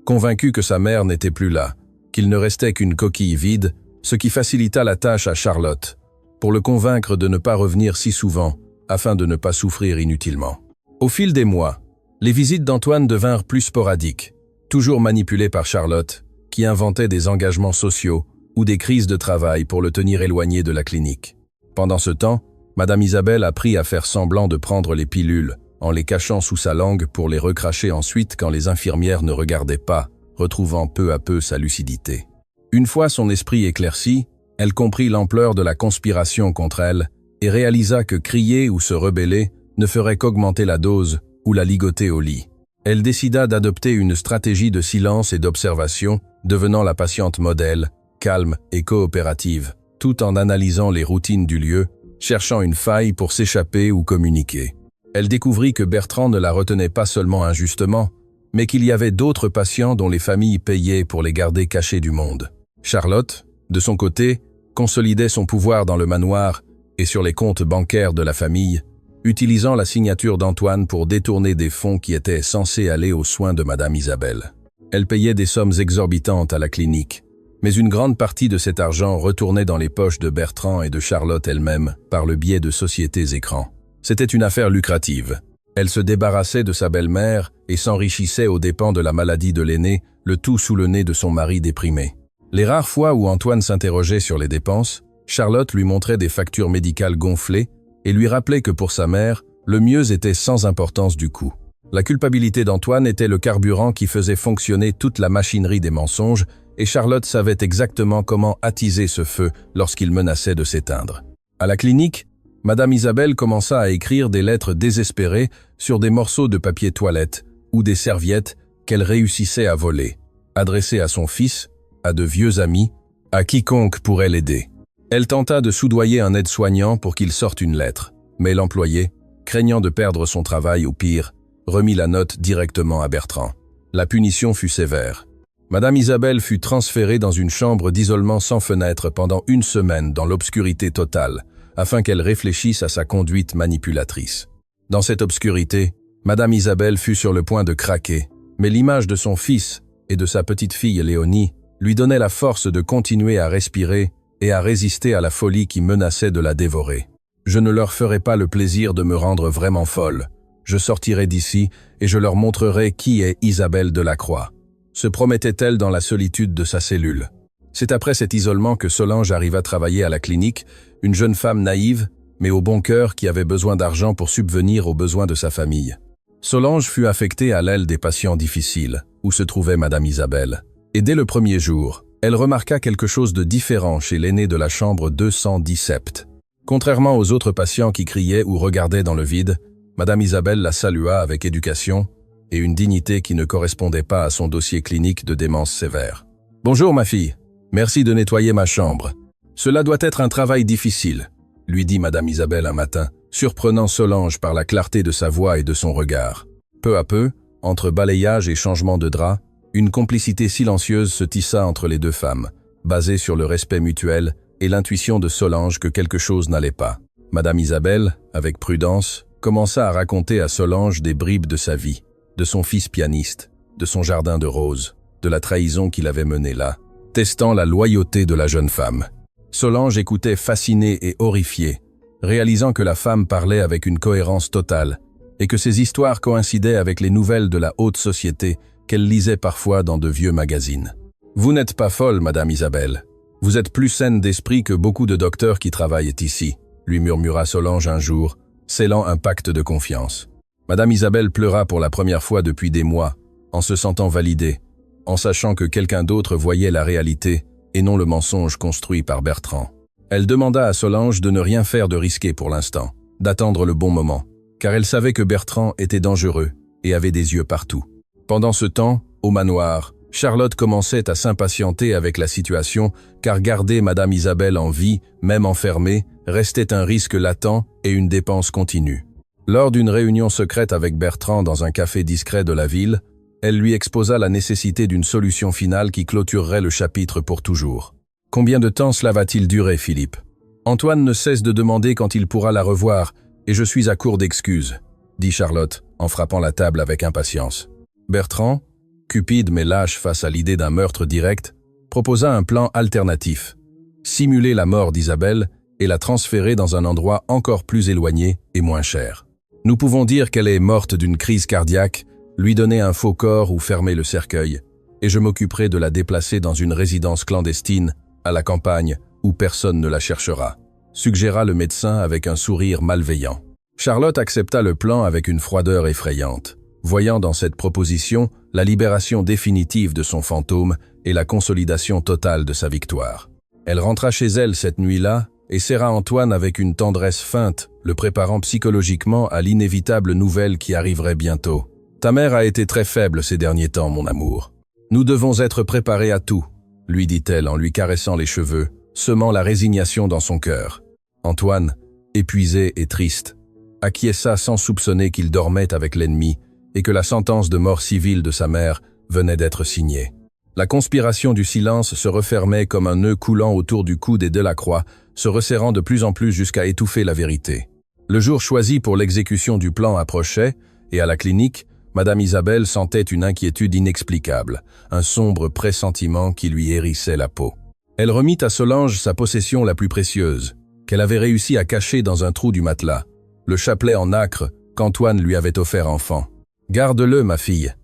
convaincu que sa mère n'était plus là, qu'il ne restait qu'une coquille vide, ce qui facilita la tâche à Charlotte, pour le convaincre de ne pas revenir si souvent, afin de ne pas souffrir inutilement. Au fil des mois, les visites d'Antoine devinrent plus sporadiques, toujours manipulées par Charlotte, qui inventait des engagements sociaux ou des crises de travail pour le tenir éloigné de la clinique. Pendant ce temps, Madame Isabelle apprit à faire semblant de prendre les pilules, en les cachant sous sa langue pour les recracher ensuite quand les infirmières ne regardaient pas, retrouvant peu à peu sa lucidité. Une fois son esprit éclairci, elle comprit l'ampleur de la conspiration contre elle et réalisa que crier ou se rebeller ne ferait qu'augmenter la dose ou la ligoter au lit. Elle décida d'adopter une stratégie de silence et d'observation, devenant la patiente modèle, calme et coopérative, tout en analysant les routines du lieu, cherchant une faille pour s'échapper ou communiquer. Elle découvrit que Bertrand ne la retenait pas seulement injustement, mais qu'il y avait d'autres patients dont les familles payaient pour les garder cachés du monde. Charlotte, de son côté, consolidait son pouvoir dans le manoir et sur les comptes bancaires de la famille, utilisant la signature d'Antoine pour détourner des fonds qui étaient censés aller aux soins de Madame Isabelle. Elle payait des sommes exorbitantes à la clinique, mais une grande partie de cet argent retournait dans les poches de Bertrand et de Charlotte elle-même par le biais de sociétés écrans. C'était une affaire lucrative. Elle se débarrassait de sa belle-mère et s'enrichissait aux dépens de la maladie de l'aîné, le tout sous le nez de son mari déprimé. Les rares fois où Antoine s'interrogeait sur les dépenses, Charlotte lui montrait des factures médicales gonflées et lui rappelait que pour sa mère, le mieux était sans importance du coût. La culpabilité d'Antoine était le carburant qui faisait fonctionner toute la machinerie des mensonges et Charlotte savait exactement comment attiser ce feu lorsqu'il menaçait de s'éteindre. À la clinique, Madame Isabelle commença à écrire des lettres désespérées sur des morceaux de papier toilette ou des serviettes qu'elle réussissait à voler, adressées à son fils, à de vieux amis, à quiconque pourrait l'aider. Elle tenta de soudoyer un aide-soignant pour qu'il sorte une lettre, mais l'employé, craignant de perdre son travail ou pire, remit la note directement à Bertrand. La punition fut sévère. Madame Isabelle fut transférée dans une chambre d'isolement sans fenêtre pendant 1 semaine dans l'obscurité totale, afin qu'elle réfléchisse à sa conduite manipulatrice. Dans cette obscurité, Madame Isabelle fut sur le point de craquer, mais l'image de son fils et de sa petite-fille Léonie lui donnait la force de continuer à respirer et à résister à la folie qui menaçait de la dévorer. Je ne leur ferai pas le plaisir de me rendre vraiment folle. Je sortirai d'ici et je leur montrerai qui est Isabelle Delacroix. Se promettait-elle dans la solitude de sa cellule. C'est après cet isolement que Solange arriva travailler à la clinique, une jeune femme naïve, mais au bon cœur qui avait besoin d'argent pour subvenir aux besoins de sa famille. Solange fut affectée à l'aile des patients difficiles, où se trouvait Madame Isabelle. Et dès le premier jour, elle remarqua quelque chose de différent chez l'aîné de la chambre 217. Contrairement aux autres patients qui criaient ou regardaient dans le vide, Madame Isabelle la salua avec éducation et une dignité qui ne correspondait pas à son dossier clinique de démence sévère. « Bonjour ma fille, merci de nettoyer ma chambre. Cela doit être un travail difficile », lui dit Madame Isabelle un matin, surprenant Solange par la clarté de sa voix et de son regard. Peu à peu, entre balayage et changement de drap, une complicité silencieuse se tissa entre les deux femmes, basée sur le respect mutuel et l'intuition de Solange que quelque chose n'allait pas. Madame Isabelle, avec prudence, commença à raconter à Solange des bribes de sa vie, de son fils pianiste, de son jardin de roses, de la trahison qu'il avait menée là, testant la loyauté de la jeune femme. Solange écoutait fascinée et horrifiée, réalisant que la femme parlait avec une cohérence totale et que ses histoires coïncidaient avec les nouvelles de la haute société qu'elle lisait parfois dans de vieux magazines. « Vous n'êtes pas folle, Madame Isabelle. Vous êtes plus saine d'esprit que beaucoup de docteurs qui travaillent ici, » lui murmura Solange un jour, scellant un pacte de confiance. Madame Isabelle pleura pour la première fois depuis des mois, en se sentant validée, en sachant que quelqu'un d'autre voyait la réalité et non le mensonge construit par Bertrand. Elle demanda à Solange de ne rien faire de risqué pour l'instant, d'attendre le bon moment, car elle savait que Bertrand était dangereux et avait des yeux partout. Pendant ce temps, au manoir, Charlotte commençait à s'impatienter avec la situation, car garder Madame Isabelle en vie, même enfermée, restait un risque latent et une dépense continue. Lors d'une réunion secrète avec Bertrand dans un café discret de la ville, elle lui exposa la nécessité d'une solution finale qui clôturerait le chapitre pour toujours. « Combien de temps cela va-t-il durer, Philippe ? Antoine ne cesse de demander quand il pourra la revoir, et je suis à court d'excuses, » dit Charlotte, en frappant la table avec impatience. Bertrand, cupide mais lâche face à l'idée d'un meurtre direct, proposa un plan alternatif. Simuler la mort d'Isabelle et la transférer dans un endroit encore plus éloigné et moins cher. Nous pouvons dire qu'elle est morte d'une crise cardiaque, lui donner un faux corps ou fermer le cercueil, et je m'occuperai de la déplacer dans une résidence clandestine, à la campagne, où personne ne la cherchera, suggéra le médecin avec un sourire malveillant. Charlotte accepta le plan avec une froideur effrayante, voyant dans cette proposition la libération définitive de son fantôme et la consolidation totale de sa victoire. Elle rentra chez elle cette nuit-là et serra Antoine avec une tendresse feinte, le préparant psychologiquement à l'inévitable nouvelle qui arriverait bientôt. « Ta mère a été très faible ces derniers temps, mon amour. Nous devons être préparés à tout, » lui dit-elle en lui caressant les cheveux, semant la résignation dans son cœur. Antoine, épuisé et triste, acquiesça sans soupçonner qu'il dormait avec l'ennemi et que la sentence de mort civile de sa mère venait d'être signée. La conspiration du silence se refermait comme un nœud coulant autour du cou des Delacroix, se resserrant de plus en plus jusqu'à étouffer la vérité. Le jour choisi pour l'exécution du plan approchait, et à la clinique, Madame Isabelle sentait une inquiétude inexplicable, un sombre pressentiment qui lui hérissait la peau. Elle remit à Solange sa possession la plus précieuse, qu'elle avait réussi à cacher dans un trou du matelas, le chapelet en nacre qu'Antoine lui avait offert enfant. « Garde-le, ma fille.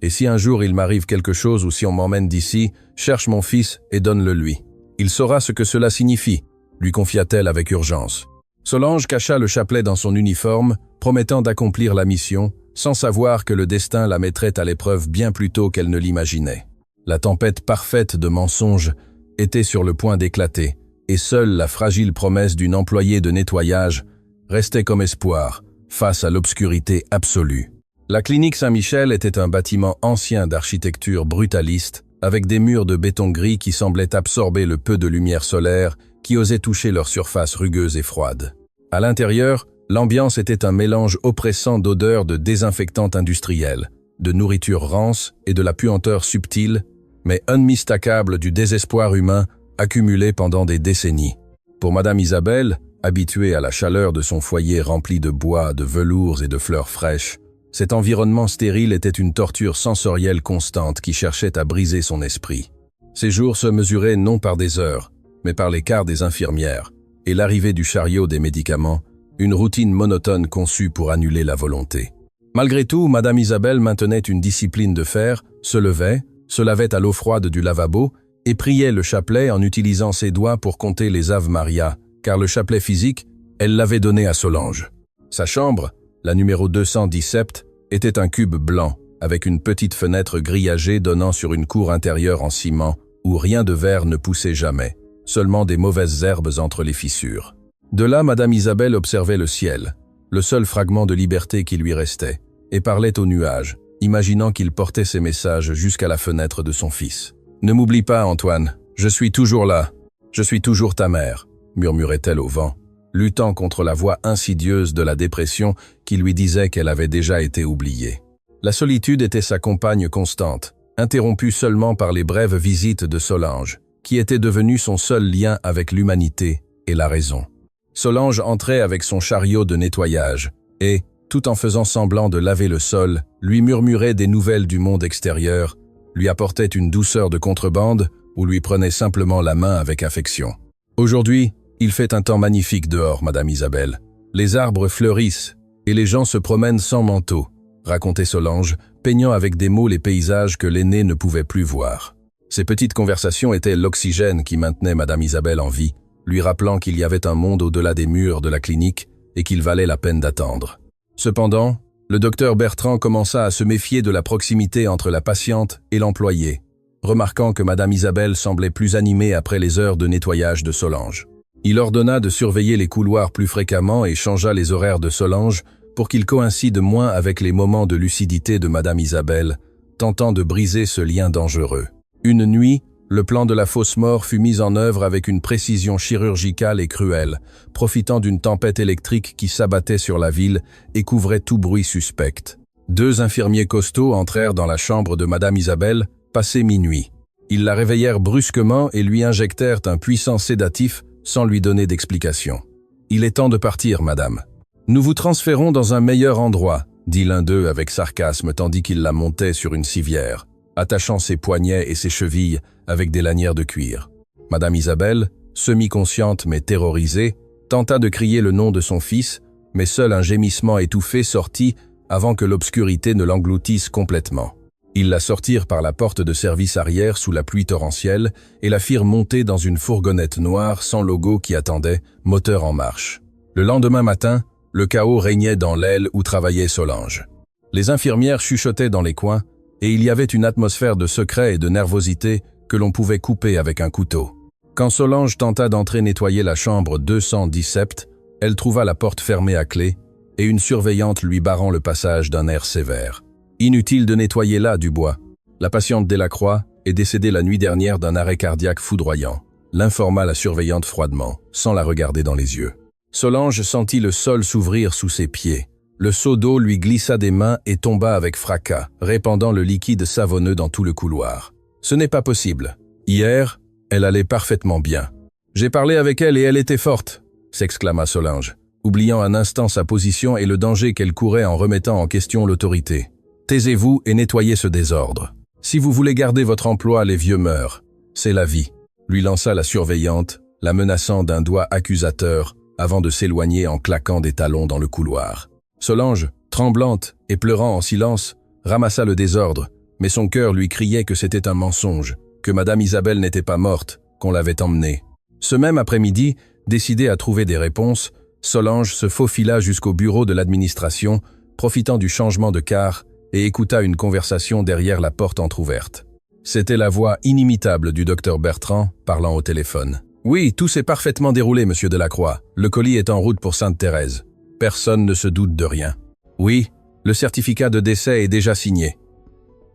Et si un jour il m'arrive quelque chose ou si on m'emmène d'ici, cherche mon fils et donne-le lui. Il saura ce que cela signifie, » lui confia-t-elle avec urgence. Solange cacha le chapelet dans son uniforme, promettant d'accomplir la mission, sans savoir que le destin la mettrait à l'épreuve bien plus tôt qu'elle ne l'imaginait. La tempête parfaite de mensonges était sur le point d'éclater, et seule la fragile promesse d'une employée de nettoyage restait comme espoir face à l'obscurité absolue. La clinique Saint-Michel était un bâtiment ancien d'architecture brutaliste, avec des murs de béton gris qui semblaient absorber le peu de lumière solaire qui osait toucher leur surface rugueuse et froide. À l'intérieur, l'ambiance était un mélange oppressant d'odeurs de désinfectants industriels, de nourriture rance et de la puanteur subtile, mais unmistakable du désespoir humain accumulé pendant des décennies. Pour Madame Isabelle, habituée à la chaleur de son foyer rempli de bois, de velours et de fleurs fraîches, cet environnement stérile était une torture sensorielle constante qui cherchait à briser son esprit. Ses jours se mesuraient non par des heures, mais par les quarts des infirmières, et l'arrivée du chariot des médicaments une routine monotone conçue pour annuler la volonté. Malgré tout, Madame Isabelle maintenait une discipline de fer, se levait, se lavait à l'eau froide du lavabo et priait le chapelet en utilisant ses doigts pour compter les Ave Maria, car le chapelet physique, elle l'avait donné à Solange. Sa chambre, la numéro 217, était un cube blanc, avec une petite fenêtre grillagée donnant sur une cour intérieure en ciment, où rien de vert ne poussait jamais, seulement des mauvaises herbes entre les fissures. De là, Madame Isabelle observait le ciel, le seul fragment de liberté qui lui restait, et parlait aux nuages, imaginant qu'il portait ses messages jusqu'à la fenêtre de son fils. « Ne m'oublie pas, Antoine, je suis toujours là, je suis toujours ta mère », murmurait-elle au vent, luttant contre la voix insidieuse de la dépression qui lui disait qu'elle avait déjà été oubliée. La solitude était sa compagne constante, interrompue seulement par les brèves visites de Solange, qui était devenue son seul lien avec l'humanité et la raison. Solange entrait avec son chariot de nettoyage et, tout en faisant semblant de laver le sol, lui murmurait des nouvelles du monde extérieur, lui apportait une douceur de contrebande ou lui prenait simplement la main avec affection. Aujourd'hui, il fait un temps magnifique dehors, Madame Isabelle. Les arbres fleurissent et les gens se promènent sans manteau, racontait Solange, peignant avec des mots les paysages que l'aîné ne pouvait plus voir. Ces petites conversations étaient l'oxygène qui maintenait Madame Isabelle en vie, lui rappelant qu'il y avait un monde au-delà des murs de la clinique et qu'il valait la peine d'attendre. Cependant, le docteur Bertrand commença à se méfier de la proximité entre la patiente et l'employé, remarquant que Madame Isabelle semblait plus animée après les heures de nettoyage de Solange. Il ordonna de surveiller les couloirs plus fréquemment et changea les horaires de Solange pour qu'ils coïncident moins avec les moments de lucidité de Madame Isabelle, tentant de briser ce lien dangereux. Une nuit, le plan de la fausse mort fut mis en œuvre avec une précision chirurgicale et cruelle, profitant d'une tempête électrique qui s'abattait sur la ville et couvrait tout bruit suspect. 2 infirmiers costauds entrèrent dans la chambre de Madame Isabelle, passé minuit. Ils la réveillèrent brusquement et lui injectèrent un puissant sédatif sans lui donner d'explication. « Il est temps de partir, madame. Nous vous transférons dans un meilleur endroit, » dit l'un d'eux avec sarcasme tandis qu'il la montait sur une civière, attachant ses poignets et ses chevilles avec des lanières de cuir. Madame Isabelle, semi-consciente mais terrorisée, tenta de crier le nom de son fils, mais seul un gémissement étouffé sortit avant que l'obscurité ne l'engloutisse complètement. Ils la sortirent par la porte de service arrière sous la pluie torrentielle et la firent monter dans une fourgonnette noire sans logo qui attendait, moteur en marche. Le lendemain matin, le chaos régnait dans l'aile où travaillait Solange. Les infirmières chuchotaient dans les coins et il y avait une atmosphère de secret et de nervosité que l'on pouvait couper avec un couteau. Quand Solange tenta d'entrer nettoyer la chambre 217, elle trouva la porte fermée à clé et une surveillante lui barrant le passage d'un air sévère. Inutile de nettoyer là, Dubois. La patiente Delacroix est décédée la nuit dernière d'un arrêt cardiaque foudroyant, l'informa la surveillante froidement, sans la regarder dans les yeux. Solange sentit le sol s'ouvrir sous ses pieds. Le seau d'eau lui glissa des mains et tomba avec fracas, répandant le liquide savonneux dans tout le couloir. Ce n'est pas possible. Hier, elle allait parfaitement bien. J'ai parlé avec elle et elle était forte, s'exclama Solange, oubliant un instant sa position et le danger qu'elle courait en remettant en question l'autorité. Taisez-vous et nettoyez ce désordre. Si vous voulez garder votre emploi, les vieux meurent. C'est la vie, lui lança la surveillante, la menaçant d'un doigt accusateur avant de s'éloigner en claquant des talons dans le couloir. Solange, tremblante et pleurant en silence, ramassa le désordre, mais son cœur lui criait que c'était un mensonge, que Madame Isabelle n'était pas morte, qu'on l'avait emmenée. Ce même après-midi, décidée à trouver des réponses, Solange se faufila jusqu'au bureau de l'administration, profitant du changement de quart, et écouta une conversation derrière la porte entr'ouverte. C'était la voix inimitable du docteur Bertrand parlant au téléphone. « Oui, tout s'est parfaitement déroulé, monsieur Delacroix. Le colis est en route pour Sainte-Thérèse. Personne ne se doute de rien. Oui, le certificat de décès est déjà signé. »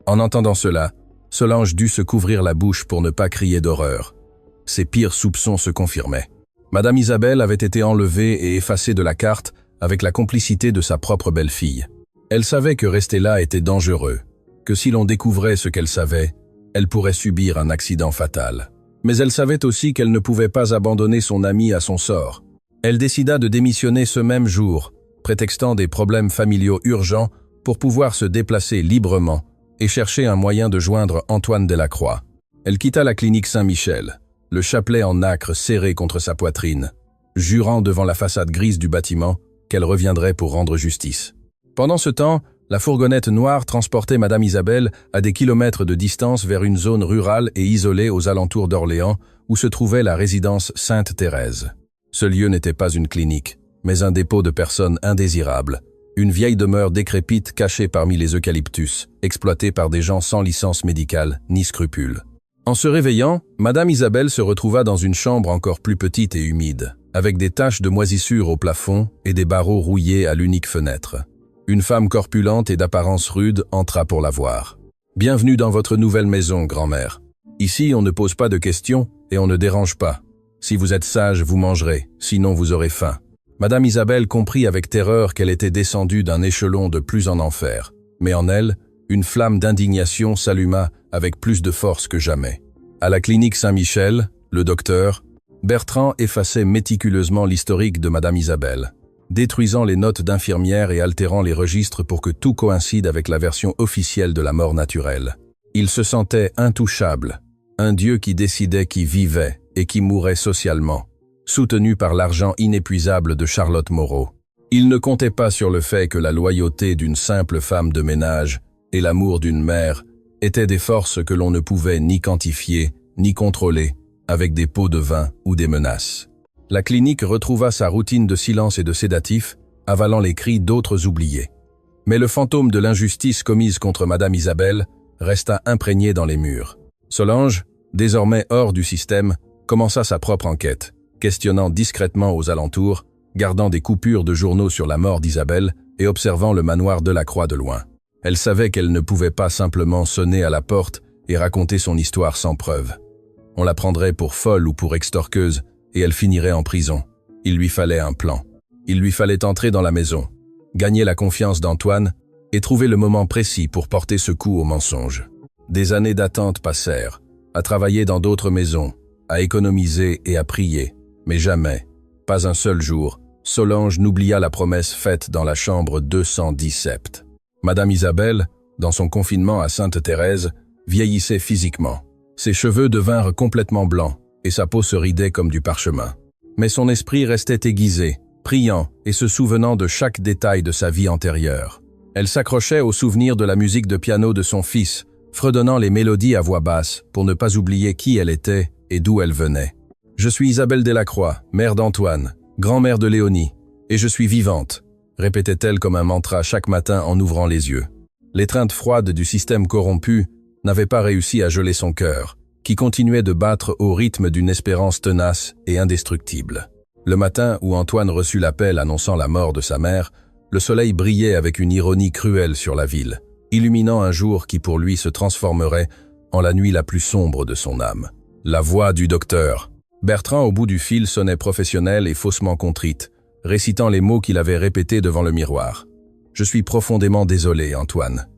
En entendant cela, Solange dut se couvrir la bouche pour ne pas crier d'horreur. Ses pires soupçons se confirmaient. Madame Isabelle avait été enlevée et effacée de la carte avec la complicité de sa propre belle-fille. Elle savait que rester là était dangereux, que si l'on découvrait ce qu'elle savait, elle pourrait subir un accident fatal. Mais elle savait aussi qu'elle ne pouvait pas abandonner son amie à son sort. Elle décida de démissionner ce même jour, prétextant des problèmes familiaux urgents pour pouvoir se déplacer librement et chercher un moyen de joindre Antoine Delacroix. Elle quitta la clinique Saint-Michel, le chapelet en nacre serré contre sa poitrine, jurant devant la façade grise du bâtiment qu'elle reviendrait pour rendre justice. Pendant ce temps, la fourgonnette noire transportait Madame Isabelle à des kilomètres de distance vers une zone rurale et isolée aux alentours d'Orléans, où se trouvait la résidence Sainte-Thérèse. Ce lieu n'était pas une clinique, mais un dépôt de personnes indésirables, une vieille demeure décrépite cachée parmi les eucalyptus, exploitée par des gens sans licence médicale ni scrupules. En se réveillant, Madame Isabelle se retrouva dans une chambre encore plus petite et humide, avec des taches de moisissure au plafond et des barreaux rouillés à l'unique fenêtre. Une femme corpulente et d'apparence rude entra pour la voir. « Bienvenue dans votre nouvelle maison, grand-mère. Ici, on ne pose pas de questions et on ne dérange pas. Si vous êtes sage, vous mangerez, sinon vous aurez faim. » Madame Isabelle comprit avec terreur qu'elle était descendue d'un échelon de plus en enfer, mais en elle, une flamme d'indignation s'alluma avec plus de force que jamais. À la clinique Saint-Michel, le docteur, Bertrand effaçait méticuleusement l'historique de Madame Isabelle, détruisant les notes d'infirmière et altérant les registres pour que tout coïncide avec la version officielle de la mort naturelle. Il se sentait intouchable, un dieu qui décidait qui vivait et qui mourait socialement, soutenu par l'argent inépuisable de Charlotte Moreau. Il ne comptait pas sur le fait que la loyauté d'une simple femme de ménage et l'amour d'une mère étaient des forces que l'on ne pouvait ni quantifier, ni contrôler, avec des pots de vin ou des menaces. La clinique retrouva sa routine de silence et de sédatifs, avalant les cris d'autres oubliés. Mais le fantôme de l'injustice commise contre Madame Isabelle resta imprégné dans les murs. Solange, désormais hors du système, commença sa propre enquête, questionnant discrètement aux alentours, gardant des coupures de journaux sur la mort d'Isabelle et observant le manoir Delacroix de loin. Elle savait qu'elle ne pouvait pas simplement sonner à la porte et raconter son histoire sans preuve. On la prendrait pour folle ou pour extorqueuse, et elle finirait en prison. Il lui fallait un plan. Il lui fallait entrer dans la maison, gagner la confiance d'Antoine et trouver le moment précis pour porter ce coup au mensonge. Des années d'attente passèrent, à travailler dans d'autres maisons, à économiser et à prier, mais jamais, pas un seul jour, Solange n'oublia la promesse faite dans la chambre 217. Madame Isabelle, dans son confinement à Sainte-Thérèse, vieillissait physiquement. Ses cheveux devinrent complètement blancs, et sa peau se ridait comme du parchemin. Mais son esprit restait aiguisé, priant et se souvenant de chaque détail de sa vie antérieure. Elle s'accrochait au souvenir de la musique de piano de son fils, fredonnant les mélodies à voix basse pour ne pas oublier qui elle était et d'où elle venait. « Je suis Isabelle Delacroix, mère d'Antoine, grand-mère de Léonie, et je suis vivante », répétait-elle comme un mantra chaque matin en ouvrant les yeux. L'étreinte froide du système corrompu n'avait pas réussi à geler son cœur, qui continuait de battre au rythme d'une espérance tenace et indestructible. Le matin où Antoine reçut l'appel annonçant la mort de sa mère, le soleil brillait avec une ironie cruelle sur la ville, illuminant un jour qui pour lui se transformerait en la nuit la plus sombre de son âme. La voix du docteur. Bertrand au bout du fil sonnait professionnelle et faussement contrite, récitant les mots qu'il avait répétés devant le miroir. « Je suis profondément désolé, Antoine.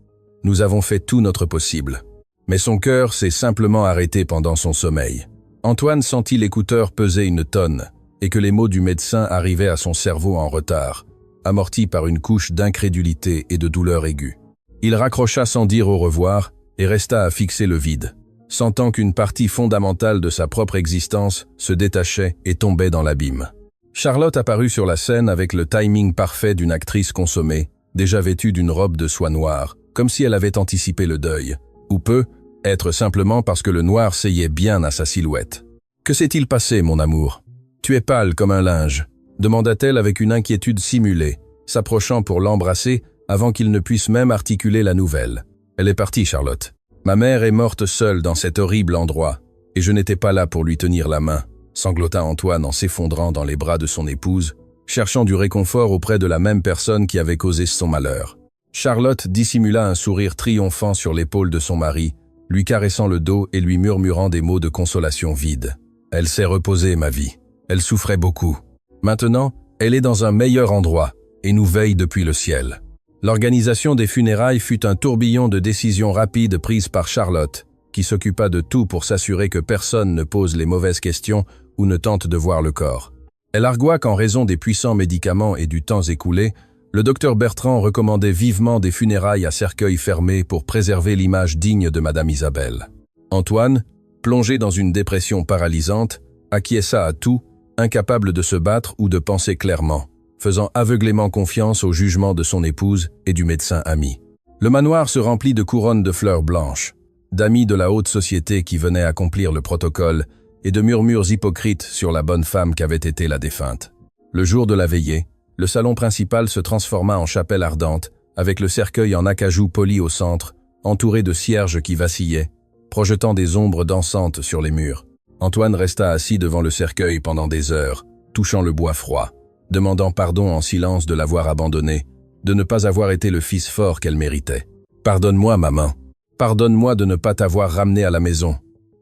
Nous avons fait tout notre possible. » Mais son cœur s'est simplement arrêté pendant son sommeil. Antoine sentit l'écouteur peser une tonne et que les mots du médecin arrivaient à son cerveau en retard, amorti par une couche d'incrédulité et de douleur aiguë. Il raccrocha sans dire au revoir et resta à fixer le vide, sentant qu'une partie fondamentale de sa propre existence se détachait et tombait dans l'abîme. Charlotte apparut sur la scène avec le timing parfait d'une actrice consommée, déjà vêtue d'une robe de soie noire, comme si elle avait anticipé le deuil, ou peu, être simplement parce que le noir seyait bien à sa silhouette. « Que s'est-il passé, mon amour ? Tu es pâle comme un linge », demanda-t-elle avec une inquiétude simulée, s'approchant pour l'embrasser avant qu'il ne puisse même articuler la nouvelle. « Elle est partie, Charlotte. Ma mère est morte seule dans cet horrible endroit, et je n'étais pas là pour lui tenir la main, » sanglota Antoine en s'effondrant dans les bras de son épouse, cherchant du réconfort auprès de la même personne qui avait causé son malheur. Charlotte dissimula un sourire triomphant sur l'épaule de son mari, lui caressant le dos et lui murmurant des mots de consolation vides. « Elle s'est reposée, ma vie. Elle souffrait beaucoup. Maintenant, elle est dans un meilleur endroit et nous veille depuis le ciel. » L'organisation des funérailles fut un tourbillon de décisions rapides prises par Charlotte, qui s'occupa de tout pour s'assurer que personne ne pose les mauvaises questions ou ne tente de voir le corps. Elle argua qu'en raison des puissants médicaments et du temps écoulé, le docteur Bertrand recommandait vivement des funérailles à cercueil fermé pour préserver l'image digne de Madame Isabelle. Antoine, plongé dans une dépression paralysante, acquiesça à tout, incapable de se battre ou de penser clairement. faisant aveuglément confiance au jugement de son épouse et du médecin ami. Le manoir se remplit de couronnes de fleurs blanches, d'amis de la haute société qui venaient accomplir le protocole et de murmures hypocrites sur la bonne femme qu'avait été la défunte. Le jour de la veillée, le salon principal se transforma en chapelle ardente, avec le cercueil en acajou poli au centre, entouré de cierges qui vacillaient, projetant des ombres dansantes sur les murs. Antoine resta assis devant le cercueil pendant des heures, touchant le bois froid, demandant pardon en silence de l'avoir abandonné, de ne pas avoir été le fils fort qu'elle méritait. « Pardonne-moi, maman. Pardonne-moi de ne pas t'avoir ramené à la maison »,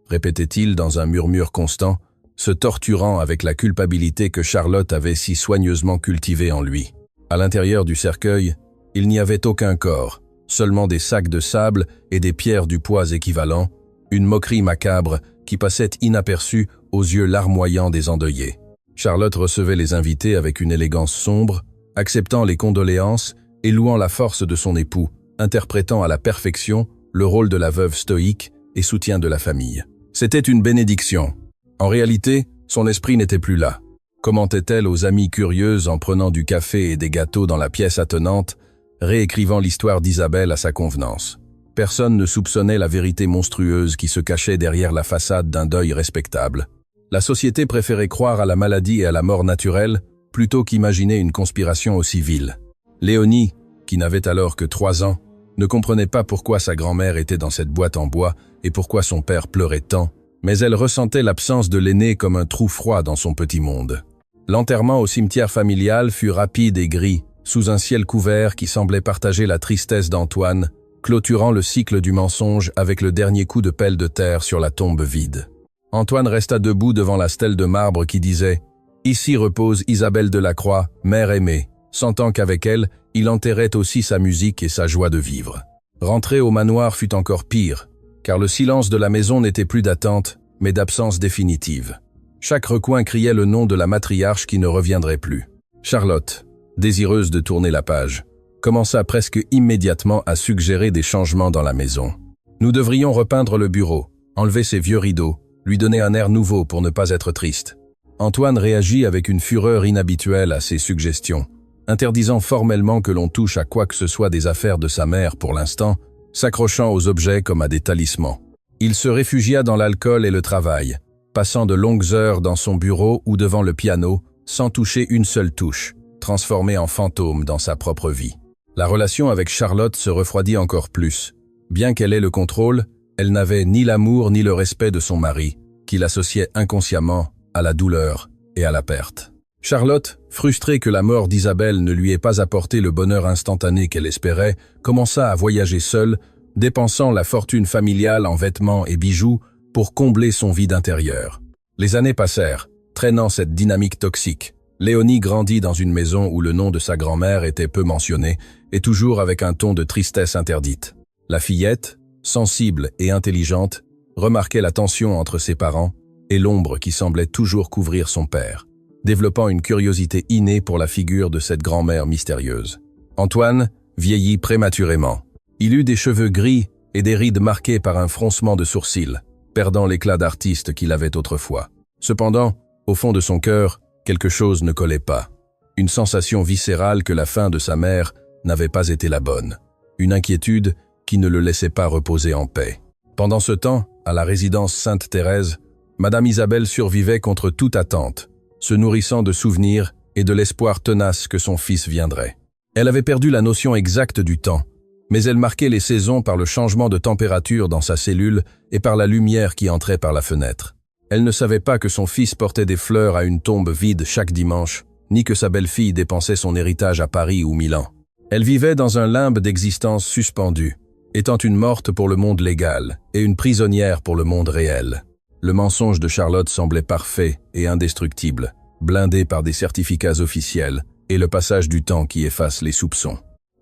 répétait-il dans un murmure constant, se torturant avec la culpabilité que Charlotte avait si soigneusement cultivée en lui. À l'intérieur du cercueil, il n'y avait aucun corps, seulement des sacs de sable et des pierres du poids équivalent, une moquerie macabre qui passait inaperçue aux yeux larmoyants des endeuillés. Charlotte recevait les invités avec une élégance sombre, acceptant les condoléances et louant la force de son époux, interprétant à la perfection le rôle de la veuve stoïque et soutien de la famille. C'était une bénédiction. En réalité, son esprit n'était plus là. Commentait-elle aux amies curieuses en prenant du café et des gâteaux dans la pièce attenante, réécrivant l'histoire d'Isabelle à sa convenance. Personne ne soupçonnait la vérité monstrueuse qui se cachait derrière la façade d'un deuil respectable. La société préférait croire à la maladie et à la mort naturelle plutôt qu'imaginer une conspiration aussi vile. Léonie, qui n'avait alors que 3 ans, ne comprenait pas pourquoi sa grand-mère était dans cette boîte en bois et pourquoi son père pleurait tant, mais elle ressentait l'absence de l'aîné comme un trou froid dans son petit monde. L'enterrement au cimetière familial fut rapide et gris, sous un ciel couvert qui semblait partager la tristesse d'Antoine, clôturant le cycle du mensonge avec le dernier coup de pelle de terre sur la tombe vide. Antoine resta debout devant la stèle de marbre qui disait « Ici repose Isabelle Delacroix, mère aimée », sentant qu'avec elle, il enterrait aussi sa musique et sa joie de vivre. Rentrer au manoir fut encore pire, car le silence de la maison n'était plus d'attente, mais d'absence définitive. Chaque recoin criait le nom de la matriarche qui ne reviendrait plus. Charlotte, désireuse de tourner la page, commença presque immédiatement à suggérer des changements dans la maison. Nous devrions repeindre le bureau, enlever ses vieux rideaux, lui donner un air nouveau pour ne pas être triste. Antoine réagit avec une fureur inhabituelle à ces suggestions, interdisant formellement que l'on touche à quoi que ce soit des affaires de sa mère pour l'instant, s'accrochant aux objets comme à des talismans. Il se réfugia dans l'alcool et le travail, passant de longues heures dans son bureau ou devant le piano, sans toucher une seule touche, transformé en fantôme dans sa propre vie. La relation avec Charlotte se refroidit encore plus. Bien qu'elle ait le contrôle, elle n'avait ni l'amour ni le respect de son mari, qui l'associait inconsciemment à la douleur et à la perte. Charlotte, frustrée que la mort d'Isabelle ne lui ait pas apporté le bonheur instantané qu'elle espérait, commença à voyager seule, dépensant la fortune familiale en vêtements et bijoux pour combler son vide intérieur. Les années passèrent, traînant cette dynamique toxique. Léonie grandit dans une maison où le nom de sa grand-mère était peu mentionné et toujours avec un ton de tristesse interdite. La fillette, sensible et intelligente, remarquait la tension entre ses parents et l'ombre qui semblait toujours couvrir son père, développant une curiosité innée pour la figure de cette grand-mère mystérieuse. Antoine vieillit prématurément. Il eut des cheveux gris et des rides marquées par un froncement de sourcils, perdant l'éclat d'artiste qu'il avait autrefois. Cependant, au fond de son cœur, quelque chose ne collait pas. Une sensation viscérale que la fin de sa mère n'avait pas été la bonne. Une inquiétude qui ne le laissait pas reposer en paix. Pendant ce temps, à la résidence Sainte-Thérèse, Madame Isabelle survivait contre toute attente, se nourrissant de souvenirs et de l'espoir tenace que son fils viendrait. Elle avait perdu la notion exacte du temps, mais elle marquait les saisons par le changement de température dans sa cellule et par la lumière qui entrait par la fenêtre. Elle ne savait pas que son fils portait des fleurs à une tombe vide chaque dimanche, ni que sa belle-fille dépensait son héritage à Paris ou Milan. Elle vivait dans un limbe d'existence suspendue, étant une morte pour le monde légal et une prisonnière pour le monde réel. Le mensonge de Charlotte semblait parfait et indestructible, blindé par des certificats officiels et le passage du temps qui efface les soupçons.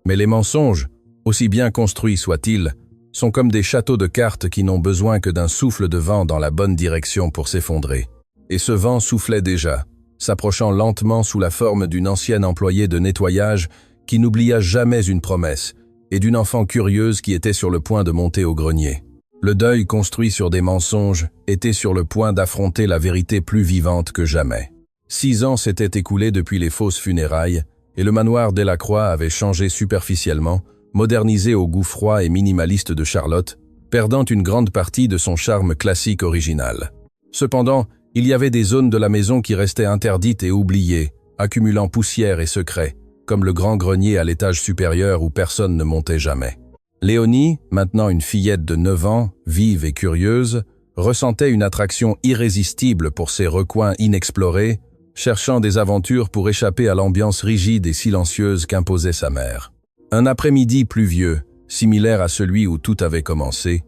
Mais les mensonges, aussi bien construits soient-ils, sont comme des châteaux de cartes qui n'ont besoin que d'un souffle de vent dans la bonne direction pour s'effondrer. Et ce vent soufflait déjà, s'approchant lentement sous la forme d'une ancienne employée de nettoyage qui n'oublia jamais une promesse, et d'une enfant curieuse qui était sur le point de monter au grenier. Le deuil construit sur des mensonges était sur le point d'affronter la vérité plus vivante que jamais. 6 ans s'étaient écoulés depuis les fausses funérailles, et le manoir Delacroix avait changé superficiellement, modernisé au goût froid et minimaliste de Charlotte, perdant une grande partie de son charme classique original. Cependant, il y avait des zones de la maison qui restaient interdites et oubliées, accumulant poussière et secrets, comme le grand grenier à l'étage supérieur où personne ne montait jamais. Léonie, maintenant une fillette de 9 ans, vive et curieuse, ressentait une attraction irrésistible pour ces recoins inexplorés, cherchant des aventures pour échapper à l'ambiance rigide et silencieuse qu'imposait sa mère. Un après-midi pluvieux, similaire à celui où tout avait commencé,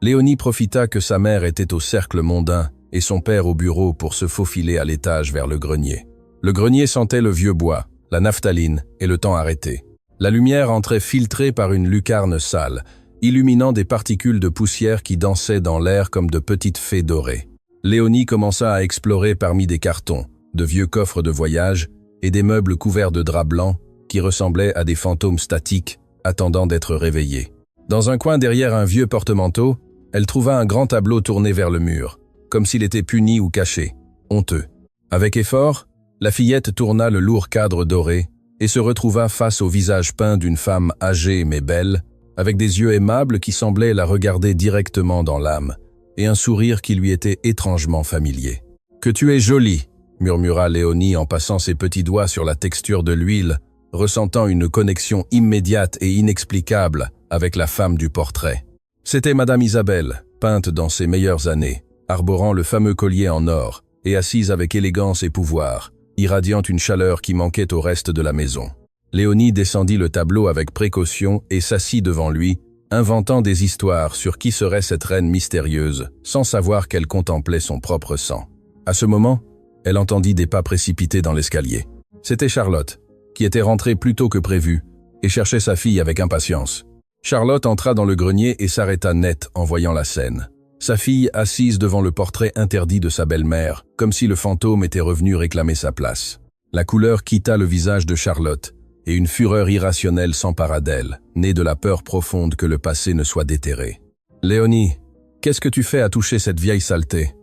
Léonie profita que sa mère était au cercle mondain et son père au bureau pour se faufiler à l'étage vers le grenier. Le grenier sentait le vieux bois, la naphtaline et le temps arrêté. La lumière entrait filtrée par une lucarne sale, illuminant des particules de poussière qui dansaient dans l'air comme de petites fées dorées. Léonie commença à explorer parmi des cartons, de vieux coffres de voyage et des meubles couverts de draps blancs qui ressemblaient à des fantômes statiques attendant d'être réveillés. Dans un coin derrière un vieux porte-manteau, elle trouva un grand tableau tourné vers le mur, comme s'il était puni ou caché, honteux. Avec effort, la fillette tourna le lourd cadre doré et se retrouva face au visage peint d'une femme âgée mais belle, avec des yeux aimables qui semblaient la regarder directement dans l'âme, et un sourire qui lui était étrangement familier. « Que tu es jolie !» murmura Léonie en passant ses petits doigts sur la texture de l'huile, ressentant une connexion immédiate et inexplicable avec la femme du portrait. C'était Madame Isabelle, peinte dans ses meilleures années, arborant le fameux collier en or et assise avec élégance et pouvoir, irradiant une chaleur qui manquait au reste de la maison. Léonie descendit le tableau avec précaution et s'assit devant lui, inventant des histoires sur qui serait cette reine mystérieuse, sans savoir qu'elle contemplait son propre sang. À ce moment, elle entendit des pas précipités dans l'escalier. C'était Charlotte, qui était rentrée plus tôt que prévu, et cherchait sa fille avec impatience. Charlotte entra dans le grenier et s'arrêta net en voyant la scène. Sa fille assise devant le portrait interdit de sa belle-mère, comme si le fantôme était revenu réclamer sa place. La couleur quitta le visage de Charlotte, et une fureur irrationnelle s'empara d'elle, née de la peur profonde que le passé ne soit déterré. « Léonie, qu'est-ce que tu fais à toucher cette vieille saleté ?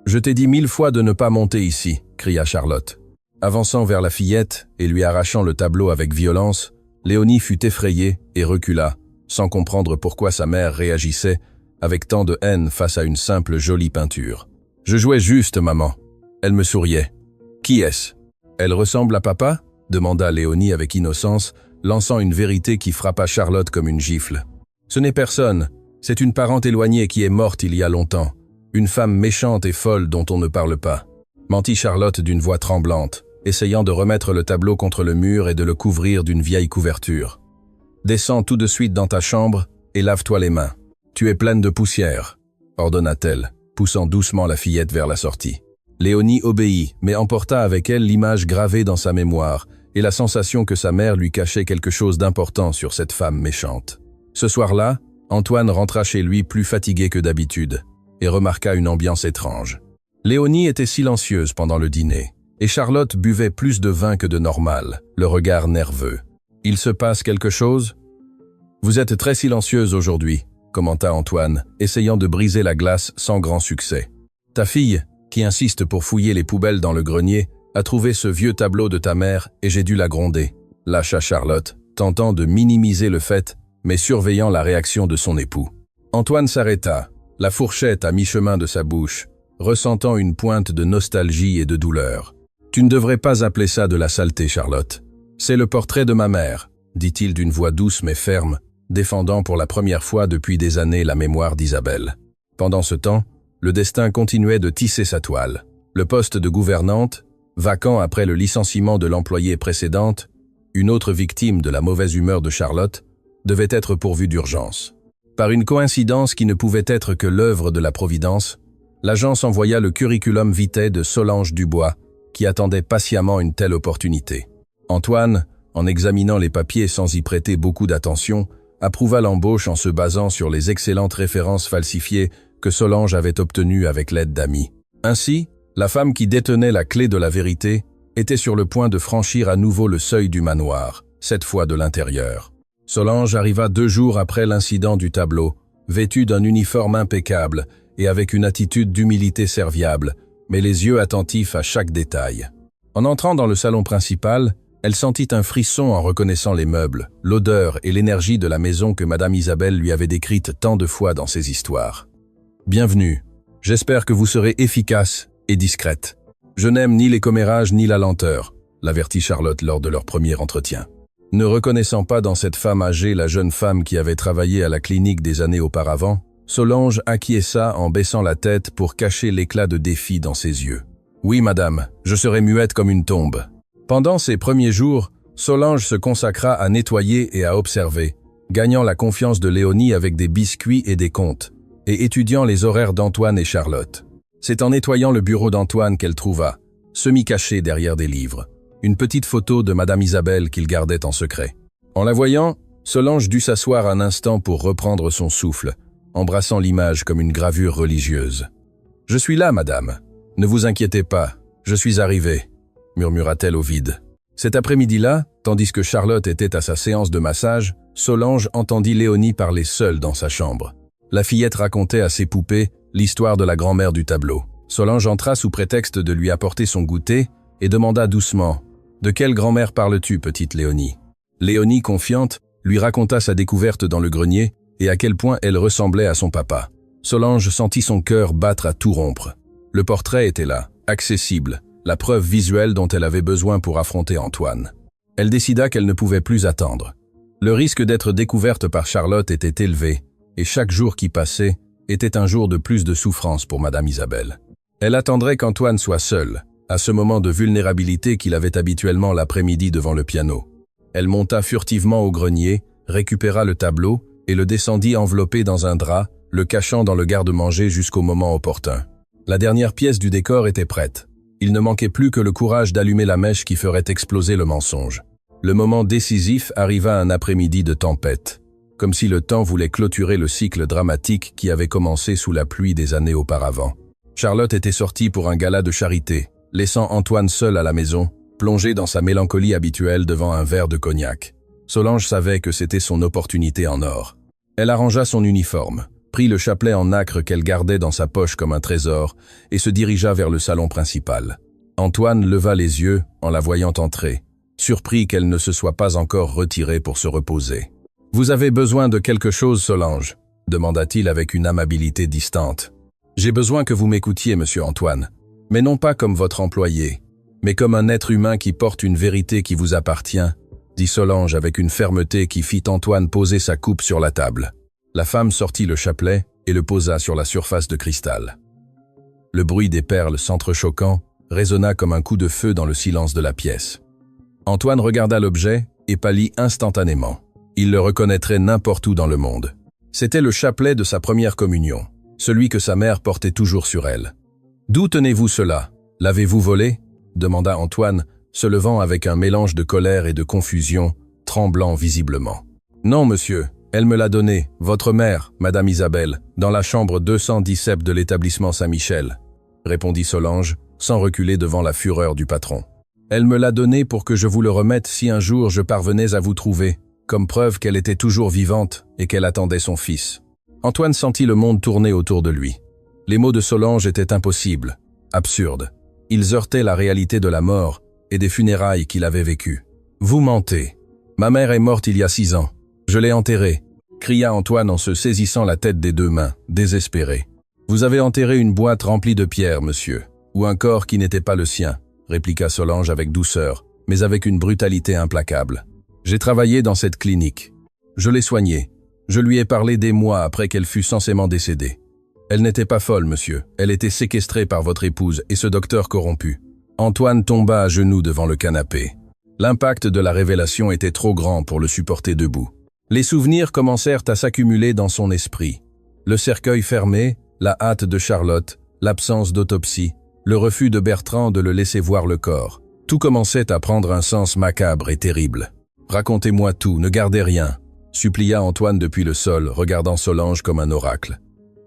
Je t'ai dit 1000 fois de ne pas monter ici, » cria Charlotte. Avançant vers la fillette et lui arrachant le tableau avec violence, Léonie fut effrayée et recula, sans comprendre pourquoi sa mère réagissait avec tant de haine face à une simple jolie peinture. « Je jouais juste, maman. » Elle me souriait. « Qui est-ce ? Elle ressemble à papa ?» demanda Léonie avec innocence, lançant une vérité qui frappa Charlotte comme une gifle. « Ce n'est personne. C'est une parente éloignée qui est morte il y a longtemps. Une femme méchante et folle dont on ne parle pas. » mentit Charlotte d'une voix tremblante, essayant de remettre le tableau contre le mur et de le couvrir d'une vieille couverture. « Descends tout de suite dans ta chambre et lave-toi les mains. Tu es pleine de poussière, » ordonna-t-elle, poussant doucement la fillette vers la sortie. Léonie obéit, mais emporta avec elle l'image gravée dans sa mémoire et la sensation que sa mère lui cachait quelque chose d'important sur cette femme méchante. Ce soir-là, Antoine rentra chez lui plus fatigué que d'habitude et remarqua une ambiance étrange. Léonie était silencieuse pendant le dîner, et Charlotte buvait plus de vin que de normal, le regard nerveux. « Il se passe quelque chose ? » « Vous êtes très silencieuse aujourd'hui, » commenta Antoine, essayant de briser la glace sans grand succès. « Ta fille, qui insiste pour fouiller les poubelles dans le grenier, a trouvé ce vieux tableau de ta mère et j'ai dû la gronder, » lâcha Charlotte, tentant de minimiser le fait, mais surveillant la réaction de son époux. Antoine s'arrêta, la fourchette à mi-chemin de sa bouche, ressentant une pointe de nostalgie et de douleur. « Tu ne devrais pas appeler ça de la saleté, Charlotte. C'est le portrait de ma mère, » dit-il d'une voix douce mais ferme, défendant pour la première fois depuis des années la mémoire d'Isabelle. Pendant ce temps, le destin continuait de tisser sa toile. Le poste de gouvernante, vacant après le licenciement de l'employée précédente, une autre victime de la mauvaise humeur de Charlotte, devait être pourvu d'urgence. Par une coïncidence qui ne pouvait être que l'œuvre de la Providence, l'agence envoya le curriculum vitae de Solange Dubois, qui attendait patiemment une telle opportunité. Antoine, en examinant les papiers sans y prêter beaucoup d'attention, approuva l'embauche en se basant sur les excellentes références falsifiées que Solange avait obtenues avec l'aide d'amis. Ainsi, la femme qui détenait la clé de la vérité était sur le point de franchir à nouveau le seuil du manoir, cette fois de l'intérieur. Solange arriva 2 jours après l'incident du tableau, vêtue d'un uniforme impeccable et avec une attitude d'humilité serviable, mais les yeux attentifs à chaque détail. En entrant dans le salon principal, elle sentit un frisson en reconnaissant les meubles, l'odeur et l'énergie de la maison que Madame Isabelle lui avait décrite tant de fois dans ses histoires. « Bienvenue. J'espère que vous serez efficace et discrète. Je n'aime ni les commérages ni la lenteur », l'avertit Charlotte lors de leur premier entretien. Ne reconnaissant pas dans cette femme âgée la jeune femme qui avait travaillé à la clinique des années auparavant, Solange acquiesça en baissant la tête pour cacher l'éclat de défi dans ses yeux. « Oui, madame, je serai muette comme une tombe. » Pendant ces premiers jours, Solange se consacra à nettoyer et à observer, gagnant la confiance de Léonie avec des biscuits et des contes, et étudiant les horaires d'Antoine et Charlotte. C'est en nettoyant le bureau d'Antoine qu'elle trouva, semi-caché derrière des livres, une petite photo de Madame Isabelle qu'il gardait en secret. En la voyant, Solange dut s'asseoir un instant pour reprendre son souffle, embrassant l'image comme une gravure religieuse. « Je suis là, madame. Ne vous inquiétez pas, je suis arrivée », murmura-t-elle au vide. Cet après-midi-là, tandis que Charlotte était à sa séance de massage, Solange entendit Léonie parler seule dans sa chambre. La fillette racontait à ses poupées l'histoire de la grand-mère du tableau. Solange entra sous prétexte de lui apporter son goûter et demanda doucement « De quelle grand-mère parles-tu, petite Léonie ?» Léonie, confiante, lui raconta sa découverte dans le grenier et à quel point elle ressemblait à son papa. Solange sentit son cœur battre à tout rompre. Le portrait était là, accessible, la preuve visuelle dont elle avait besoin pour affronter Antoine. Elle décida qu'elle ne pouvait plus attendre. Le risque d'être découverte par Charlotte était élevé, et chaque jour qui passait était un jour de plus de souffrance pour Madame Isabelle. Elle attendrait qu'Antoine soit seul, à ce moment de vulnérabilité qu'il avait habituellement l'après-midi devant le piano. Elle monta furtivement au grenier, récupéra le tableau et le descendit enveloppé dans un drap, le cachant dans le garde-manger jusqu'au moment opportun. La dernière pièce du décor était prête. Il ne manquait plus que le courage d'allumer la mèche qui ferait exploser le mensonge. Le moment décisif arriva un après-midi de tempête, comme si le temps voulait clôturer le cycle dramatique qui avait commencé sous la pluie des années auparavant. Charlotte était sortie pour un gala de charité, laissant Antoine seul à la maison, plongé dans sa mélancolie habituelle devant un verre de cognac. Solange savait que c'était son opportunité en or. Elle arrangea son uniforme, prit le chapelet en nacre qu'elle gardait dans sa poche comme un trésor et se dirigea vers le salon principal. Antoine leva les yeux en la voyant entrer, surpris qu'elle ne se soit pas encore retirée pour se reposer. « Vous avez besoin de quelque chose, Solange ?» demanda-t-il avec une amabilité distante. « J'ai besoin que vous m'écoutiez, monsieur Antoine, mais non pas comme votre employé, mais comme un être humain qui porte une vérité qui vous appartient, » dit Solange avec une fermeté qui fit Antoine poser sa coupe sur la table. La femme sortit le chapelet et le posa sur la surface de cristal. Le bruit des perles s'entrechoquant résonna comme un coup de feu dans le silence de la pièce. Antoine regarda l'objet et pâlit instantanément. Il le reconnaîtrait n'importe où dans le monde. C'était le chapelet de sa première communion, celui que sa mère portait toujours sur elle. « D'où tenez-vous cela? L'avez-vous volé ?» demanda Antoine, se levant avec un mélange de colère et de confusion, tremblant visiblement. « Non, monsieur, elle me l'a donné, votre mère, Madame Isabelle, dans la chambre 217 de l'établissement Saint-Michel, » répondit Solange, sans reculer devant la fureur du patron. « Elle me l'a donné pour que je vous le remette si un jour je parvenais à vous trouver, comme preuve qu'elle était toujours vivante et qu'elle attendait son fils. » Antoine sentit le monde tourner autour de lui. Les mots de Solange étaient impossibles, absurdes. Ils heurtaient la réalité de la mort et des funérailles qu'il avait vécues. « Vous mentez. Ma mère est morte il y a 6 ans. Je l'ai enterrée, » cria Antoine en se saisissant la tête des 2 mains, désespéré. « Vous avez enterré une boîte remplie de pierres, monsieur, ou un corps qui n'était pas le sien, » répliqua Solange avec douceur, mais avec une brutalité implacable. « J'ai travaillé dans cette clinique. Je l'ai soignée. Je lui ai parlé des mois après qu'elle fût censément décédée. Elle n'était pas folle, monsieur. Elle était séquestrée par votre épouse et ce docteur corrompu. » Antoine tomba à genoux devant le canapé. L'impact de la révélation était trop grand pour le supporter debout. Les souvenirs commencèrent à s'accumuler dans son esprit. Le cercueil fermé, la hâte de Charlotte, l'absence d'autopsie, le refus de Bertrand de le laisser voir le corps. Tout commençait à prendre un sens macabre et terrible. « Racontez-moi tout, ne gardez rien », supplia Antoine depuis le sol, regardant Solange comme un oracle.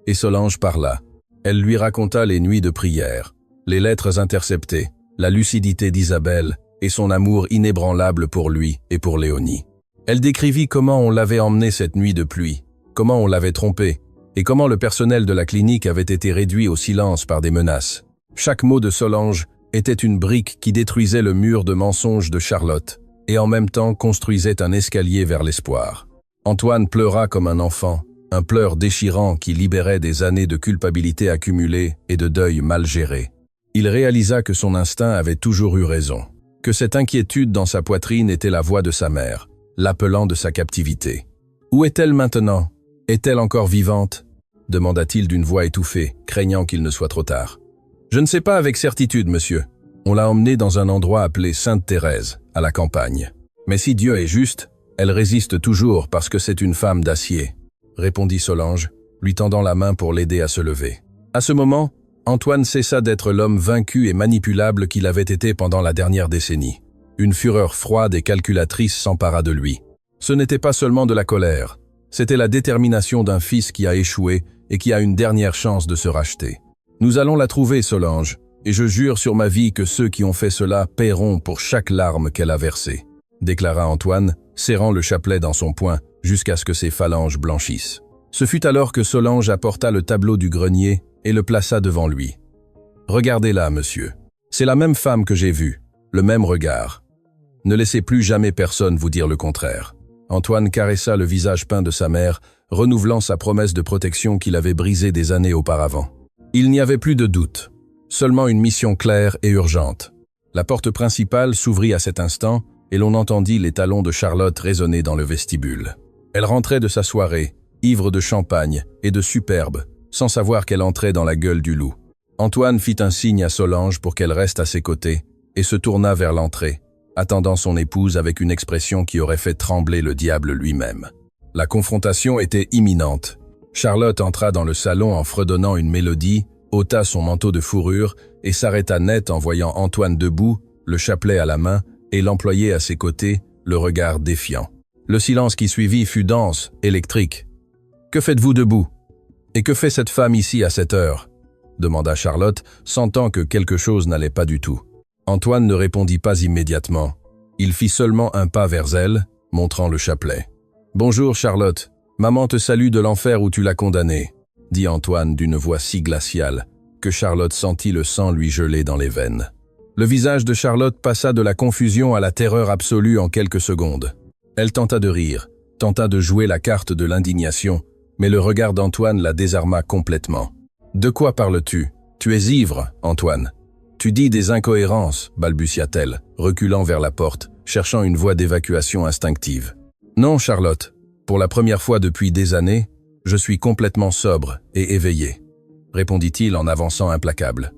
Et Solange parla. Elle lui raconta les nuits de prière, les lettres interceptées, la lucidité d'Isabelle et son amour inébranlable pour lui et pour Léonie. Elle décrivit comment on l'avait emmenée cette nuit de pluie, comment on l'avait trompée, et comment le personnel de la clinique avait été réduit au silence par des menaces. Chaque mot de Solange était une brique qui détruisait le mur de mensonges de Charlotte et en même temps construisait un escalier vers l'espoir. Antoine pleura comme un enfant, un pleur déchirant qui libérait des années de culpabilité accumulée et de deuil mal géré. Il réalisa que son instinct avait toujours eu raison, que cette inquiétude dans sa poitrine était la voix de sa mère, l'appelant de sa captivité. « Où est-elle maintenant? Est-elle encore vivante ?» demanda-t-il d'une voix étouffée, craignant qu'il ne soit trop tard. « Je ne sais pas avec certitude, monsieur. On l'a emmenée dans un endroit appelé Sainte-Thérèse, à la campagne. Mais si Dieu est juste, elle résiste toujours parce que c'est une femme d'acier, » répondit Solange, lui tendant la main pour l'aider à se lever. À ce moment, Antoine cessa d'être l'homme vaincu et manipulable qu'il avait été pendant la dernière décennie. Une fureur froide et calculatrice s'empara de lui. Ce n'était pas seulement de la colère, c'était la détermination d'un fils qui a échoué et qui a une dernière chance de se racheter. « Nous allons la trouver, Solange, et je jure sur ma vie que ceux qui ont fait cela paieront pour chaque larme qu'elle a versée, » déclara Antoine, serrant le chapelet dans son poing jusqu'à ce que ses phalanges blanchissent. Ce fut alors que Solange apporta le tableau du grenier et le plaça devant lui. « Regardez-la, monsieur. C'est la même femme que j'ai vue, le même regard. Ne laissez plus jamais personne vous dire le contraire. » Antoine caressa le visage peint de sa mère, renouvelant sa promesse de protection qu'il avait brisée des années auparavant. Il n'y avait plus de doute, seulement une mission claire et urgente. La porte principale s'ouvrit à cet instant et l'on entendit les talons de Charlotte résonner dans le vestibule. Elle rentrait de sa soirée, ivre de champagne et de superbe, sans savoir qu'elle entrait dans la gueule du loup. Antoine fit un signe à Solange pour qu'elle reste à ses côtés et se tourna vers l'entrée, attendant son épouse avec une expression qui aurait fait trembler le diable lui-même. La confrontation était imminente. Charlotte entra dans le salon en fredonnant une mélodie, ôta son manteau de fourrure et s'arrêta net en voyant Antoine debout, le chapelet à la main, et l'employé à ses côtés, le regard défiant. Le silence qui suivit fut dense, électrique. « Que faites-vous debout? Et que fait cette femme ici à cette heure ?» demanda Charlotte, sentant que quelque chose n'allait pas du tout. Antoine ne répondit pas immédiatement. Il fit seulement un pas vers elle, montrant le chapelet. « Bonjour Charlotte, maman te salue de l'enfer où tu l'as condamnée, » dit Antoine d'une voix si glaciale que Charlotte sentit le sang lui geler dans les veines. Le visage de Charlotte passa de la confusion à la terreur absolue en quelques secondes. Elle tenta de rire, tenta de jouer la carte de l'indignation, mais le regard d'Antoine la désarma complètement. « De quoi parles-tu? Tu es ivre, Antoine. Tu dis des incohérences, balbutia-t-elle, reculant vers la porte, cherchant une voie d'évacuation instinctive. Non, Charlotte, pour la première fois depuis des années, je suis complètement sobre et éveillé, répondit-il en avançant implacable.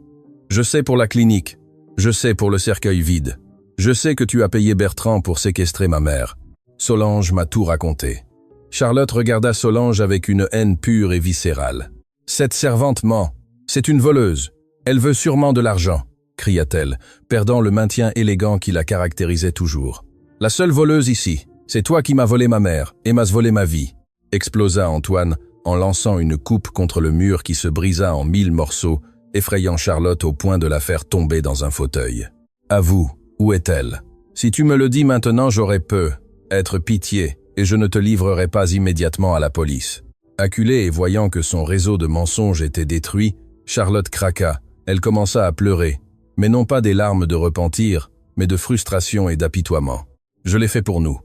Je sais pour la clinique, je sais pour le cercueil vide, je sais que tu as payé Bertrand pour séquestrer ma mère. Solange m'a tout raconté. Charlotte regarda Solange avec une haine pure et viscérale. Cette servante ment, c'est une voleuse. Elle veut sûrement de l'argent, cria-t-elle, perdant le maintien élégant qui la caractérisait toujours. La seule voleuse ici, c'est toi qui m'as volé ma mère et m'as volé ma vie, explosa Antoine en lançant une coupe contre le mur qui se brisa en 1000 morceaux, effrayant Charlotte au point de la faire tomber dans un fauteuil. Avoue, où est-elle? Si tu me le dis maintenant, j'aurai peu, être pitié, et je ne te livrerai pas immédiatement à la police. Acculée et voyant que son réseau de mensonges était détruit, Charlotte craqua. Elle commença à pleurer, mais non pas des larmes de repentir, mais de frustration et d'apitoiement. Je l'ai fait pour nous.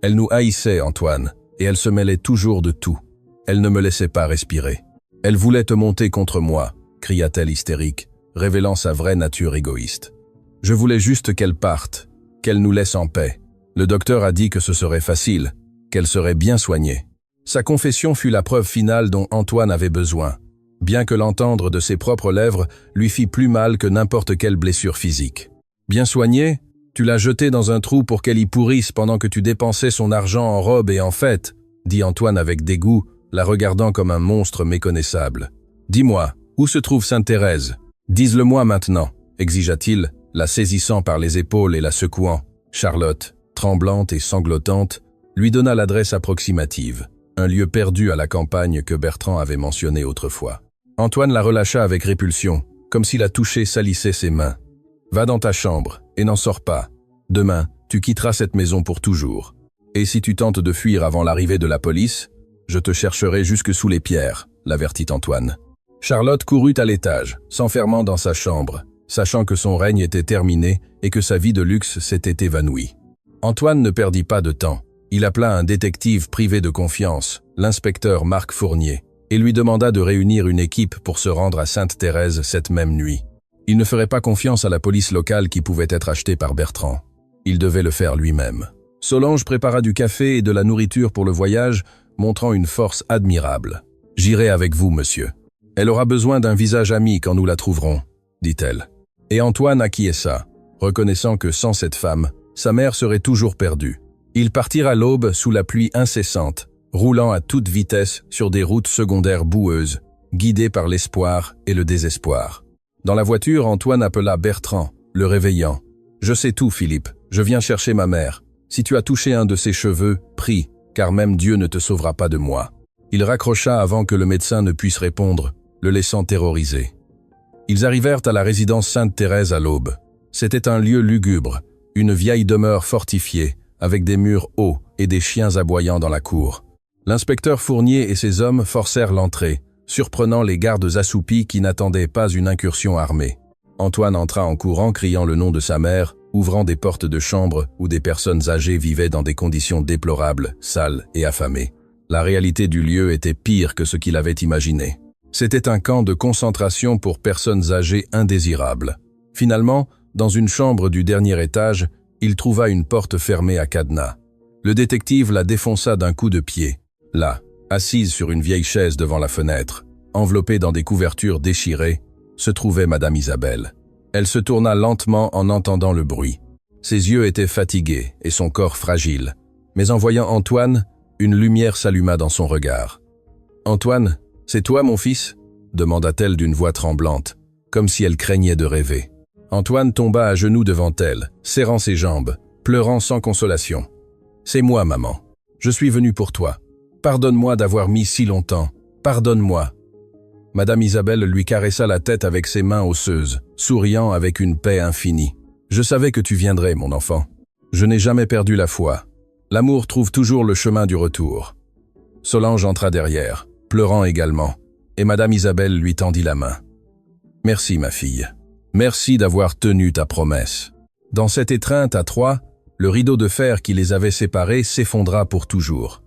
Elle nous haïssait, Antoine, et elle se mêlait toujours de tout. Elle ne me laissait pas respirer. Elle voulait te monter contre moi, cria-t-elle hystérique, révélant sa vraie nature égoïste. Je voulais juste qu'elle parte, qu'elle nous laisse en paix. Le docteur a dit que ce serait facile, qu'elle serait bien soignée. Sa confession fut la preuve finale dont Antoine avait besoin, bien que l'entendre de ses propres lèvres lui fit plus mal que n'importe quelle blessure physique. Bien soignée, tu l'as jetée dans un trou pour qu'elle y pourrisse pendant que tu dépensais son argent en robes et en fêtes, dit Antoine avec dégoût, la regardant comme un monstre méconnaissable. Dis-moi, où se trouve Sainte-Thérèse? Dis-le-moi maintenant, exigea-t-il, la saisissant par les épaules et la secouant. Charlotte, tremblante et sanglotante, lui donna l'adresse approximative, un lieu perdu à la campagne que Bertrand avait mentionné autrefois. Antoine la relâcha avec répulsion, comme si la toucher salissait ses mains. « Va dans ta chambre, et n'en sors pas. Demain, tu quitteras cette maison pour toujours. Et si tu tentes de fuir avant l'arrivée de la police, je te chercherai jusque sous les pierres, » l'avertit Antoine. Charlotte courut à l'étage, s'enfermant dans sa chambre, sachant que son règne était terminé et que sa vie de luxe s'était évanouie. Antoine ne perdit pas de temps. Il appela un détective privé de confiance, l'inspecteur Marc Fournier, et lui demanda de réunir une équipe pour se rendre à Sainte-Thérèse cette même nuit. Il ne ferait pas confiance à la police locale qui pouvait être achetée par Bertrand. Il devait le faire lui-même. Solange prépara du café et de la nourriture pour le voyage, montrant une force admirable. « J'irai avec vous, monsieur. Elle aura besoin d'un visage ami quand nous la trouverons, » dit-elle. Et Antoine acquiesça, reconnaissant que sans cette femme, sa mère serait toujours perdue. Ils partirent à l'aube sous la pluie incessante, roulant à toute vitesse sur des routes secondaires boueuses, guidés par l'espoir et le désespoir. Dans la voiture, Antoine appela Bertrand, le réveillant. « Je sais tout, Philippe. Je viens chercher ma mère. Si tu as touché un de ses cheveux, prie, car même Dieu ne te sauvera pas de moi. » Il raccrocha avant que le médecin ne puisse répondre, le laissant terrorisé. Ils arrivèrent à la résidence Sainte-Thérèse à l'aube. C'était un lieu lugubre, une vieille demeure fortifiée, avec des murs hauts et des chiens aboyant dans la cour. L'inspecteur Fournier et ses hommes forcèrent l'entrée, surprenant les gardes assoupis qui n'attendaient pas une incursion armée. Antoine entra en courant criant le nom de sa mère, ouvrant des portes de chambre où des personnes âgées vivaient dans des conditions déplorables, sales et affamées. La réalité du lieu était pire que ce qu'il avait imaginé. C'était un camp de concentration pour personnes âgées indésirables. Finalement, dans une chambre du dernier étage, il trouva une porte fermée à cadenas. Le détective la défonça d'un coup de pied. Là, assise sur une vieille chaise devant la fenêtre, enveloppée dans des couvertures déchirées, se trouvait Madame Isabelle. Elle se tourna lentement en entendant le bruit. Ses yeux étaient fatigués et son corps fragile. Mais en voyant Antoine, une lumière s'alluma dans son regard. « Antoine, c'est toi mon fils ?» demanda-t-elle d'une voix tremblante, comme si elle craignait de rêver. Antoine tomba à genoux devant elle, serrant ses jambes, pleurant sans consolation. « C'est moi, maman. Je suis venu pour toi. Pardonne-moi d'avoir mis si longtemps. Pardonne-moi. » Madame Isabelle lui caressa la tête avec ses mains osseuses, souriant avec une paix infinie. « Je savais que tu viendrais, mon enfant. Je n'ai jamais perdu la foi. L'amour trouve toujours le chemin du retour. » Solange entra derrière, pleurant également, et Madame Isabelle lui tendit la main. « Merci, ma fille. Merci d'avoir tenu ta promesse. » Dans cette étreinte à trois, le rideau de fer qui les avait séparés s'effondra pour toujours.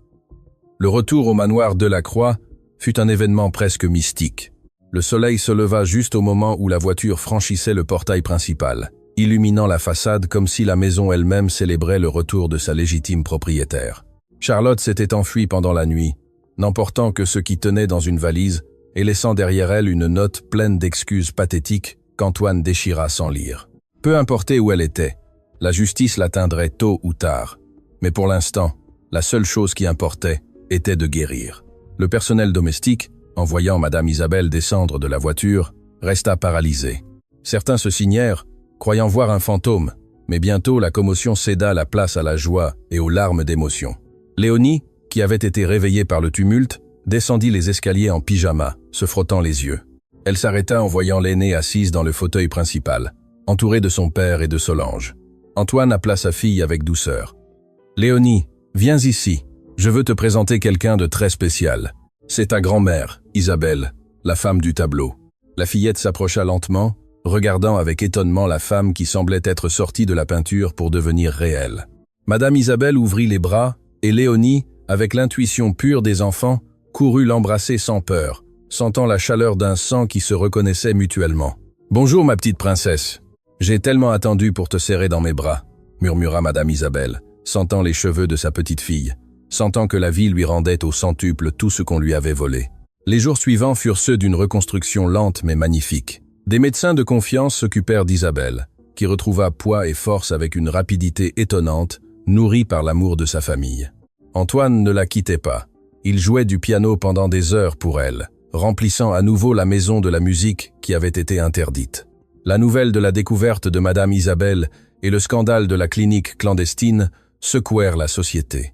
Le retour au manoir Delacroix fut un événement presque mystique. Le soleil se leva juste au moment où la voiture franchissait le portail principal, illuminant la façade comme si la maison elle-même célébrait le retour de sa légitime propriétaire. Charlotte s'était enfuie pendant la nuit, n'emportant que ce qui tenait dans une valise et laissant derrière elle une note pleine d'excuses pathétiques qu'Antoine déchira sans lire. Peu importait où elle était, la justice l'atteindrait tôt ou tard. Mais pour l'instant, la seule chose qui importait était de guérir. Le personnel domestique, en voyant Madame Isabelle descendre de la voiture, resta paralysé. Certains se signèrent, croyant voir un fantôme, mais bientôt la commotion céda la place à la joie et aux larmes d'émotion. Léonie, qui avait été réveillée par le tumulte, descendit les escaliers en pyjama, se frottant les yeux. Elle s'arrêta en voyant l'aînée assise dans le fauteuil principal, entourée de son père et de Solange. Antoine appela sa fille avec douceur. « Léonie, viens ici. Je veux te présenter quelqu'un de très spécial. C'est ta grand-mère, Isabelle, la femme du tableau. » La fillette s'approcha lentement, regardant avec étonnement la femme qui semblait être sortie de la peinture pour devenir réelle. Madame Isabelle ouvrit les bras, et Léonie, avec l'intuition pure des enfants, courut l'embrasser sans peur, sentant la chaleur d'un sang qui se reconnaissait mutuellement. « Bonjour ma petite princesse. J'ai tellement attendu pour te serrer dans mes bras, » murmura Madame Isabelle, sentant les cheveux de sa petite fille, sentant que la vie lui rendait au centuple tout ce qu'on lui avait volé. Les jours suivants furent ceux d'une reconstruction lente mais magnifique. Des médecins de confiance s'occupèrent d'Isabelle, qui retrouva poids et force avec une rapidité étonnante, nourrie par l'amour de sa famille. Antoine ne la quittait pas. Il jouait du piano pendant des heures pour elle, remplissant à nouveau la maison de la musique qui avait été interdite. La nouvelle de la découverte de Madame Isabelle et le scandale de la clinique clandestine secouèrent la société.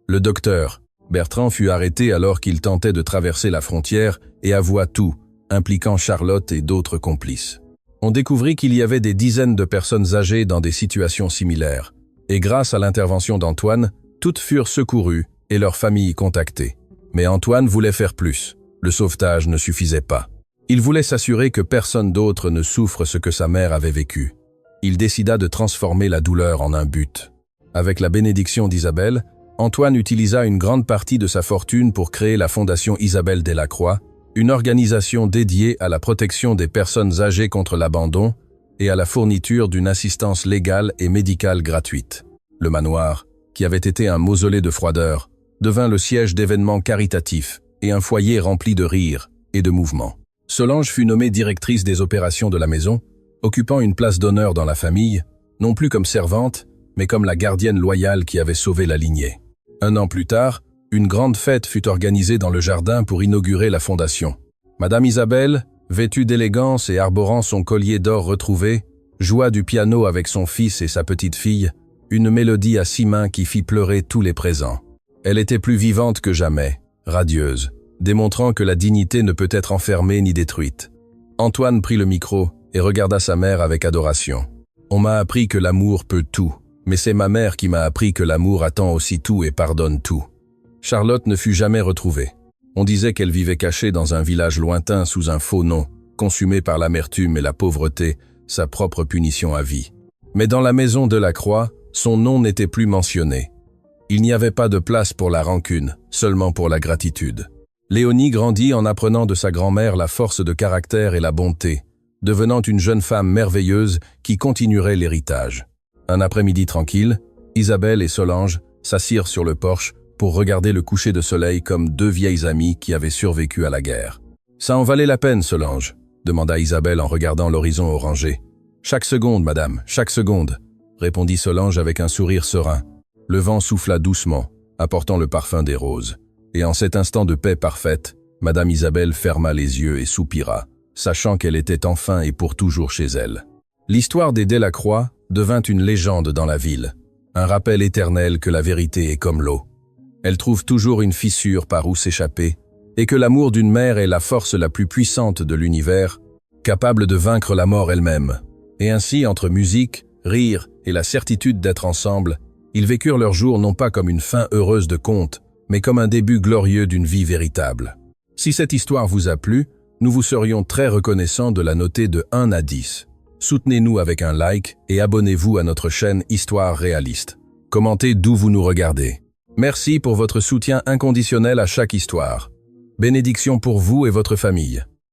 Le docteur, Bertrand, fut arrêté alors qu'il tentait de traverser la frontière et avoua tout, impliquant Charlotte et d'autres complices. On découvrit qu'il y avait des dizaines de personnes âgées dans des situations similaires, et grâce à l'intervention d'Antoine, toutes furent secourues et leurs familles contactées. Mais Antoine voulait faire plus. Le sauvetage ne suffisait pas. Il voulait s'assurer que personne d'autre ne souffre ce que sa mère avait vécu. Il décida de transformer la douleur en un but. Avec la bénédiction d'Isabelle, Antoine utilisa une grande partie de sa fortune pour créer la Fondation Isabelle Delacroix, une organisation dédiée à la protection des personnes âgées contre l'abandon et à la fourniture d'une assistance légale et médicale gratuite. Le manoir, qui avait été un mausolée de froideur, devint le siège d'événements caritatifs et un foyer rempli de rires et de mouvements. Solange fut nommée directrice des opérations de la maison, occupant une place d'honneur dans la famille, non plus comme servante, mais comme la gardienne loyale qui avait sauvé la lignée. 1 an plus tard, une grande fête fut organisée dans le jardin pour inaugurer la fondation. Madame Isabelle, vêtue d'élégance et arborant son collier d'or retrouvé, joua du piano avec son fils et sa petite-fille, une mélodie à 6 mains qui fit pleurer tous les présents. Elle était plus vivante que jamais, radieuse, démontrant que la dignité ne peut être enfermée ni détruite. Antoine prit le micro et regarda sa mère avec adoration. « On m'a appris que l'amour peut tout, mais c'est ma mère qui m'a appris que l'amour attend aussi tout et pardonne tout. » Charlotte ne fut jamais retrouvée. On disait qu'elle vivait cachée dans un village lointain sous un faux nom, consumée par l'amertume et la pauvreté, sa propre punition à vie. Mais dans la maison Delacroix, son nom n'était plus mentionné. Il n'y avait pas de place pour la rancune, seulement pour la gratitude. Léonie grandit en apprenant de sa grand-mère la force de caractère et la bonté, devenant une jeune femme merveilleuse qui continuerait l'héritage. Un après-midi tranquille, Isabelle et Solange s'assirent sur le porche pour regarder le coucher de soleil comme 2 vieilles amies qui avaient survécu à la guerre. « Ça en valait la peine, Solange ?» demanda Isabelle en regardant l'horizon orangé. « Chaque seconde, madame, chaque seconde », répondit Solange avec un sourire serein. Le vent souffla doucement, apportant le parfum des roses. Et en cet instant de paix parfaite, madame Isabelle ferma les yeux et soupira, sachant qu'elle était enfin et pour toujours chez elle. L'histoire des Delacroix devint une légende dans la ville, un rappel éternel que la vérité est comme l'eau. Elle trouve toujours une fissure par où s'échapper, et que l'amour d'une mère est la force la plus puissante de l'univers, capable de vaincre la mort elle-même. Et ainsi, entre musique, rire et la certitude d'être ensemble, ils vécurent leurs jours non pas comme une fin heureuse de conte, mais comme un début glorieux d'une vie véritable. Si cette histoire vous a plu, nous vous serions très reconnaissants de la noter de 1 à 10. Soutenez-nous avec un like et abonnez-vous à notre chaîne Histoire Réaliste. Commentez d'où vous nous regardez. Merci pour votre soutien inconditionnel à chaque histoire. Bénédiction pour vous et votre famille.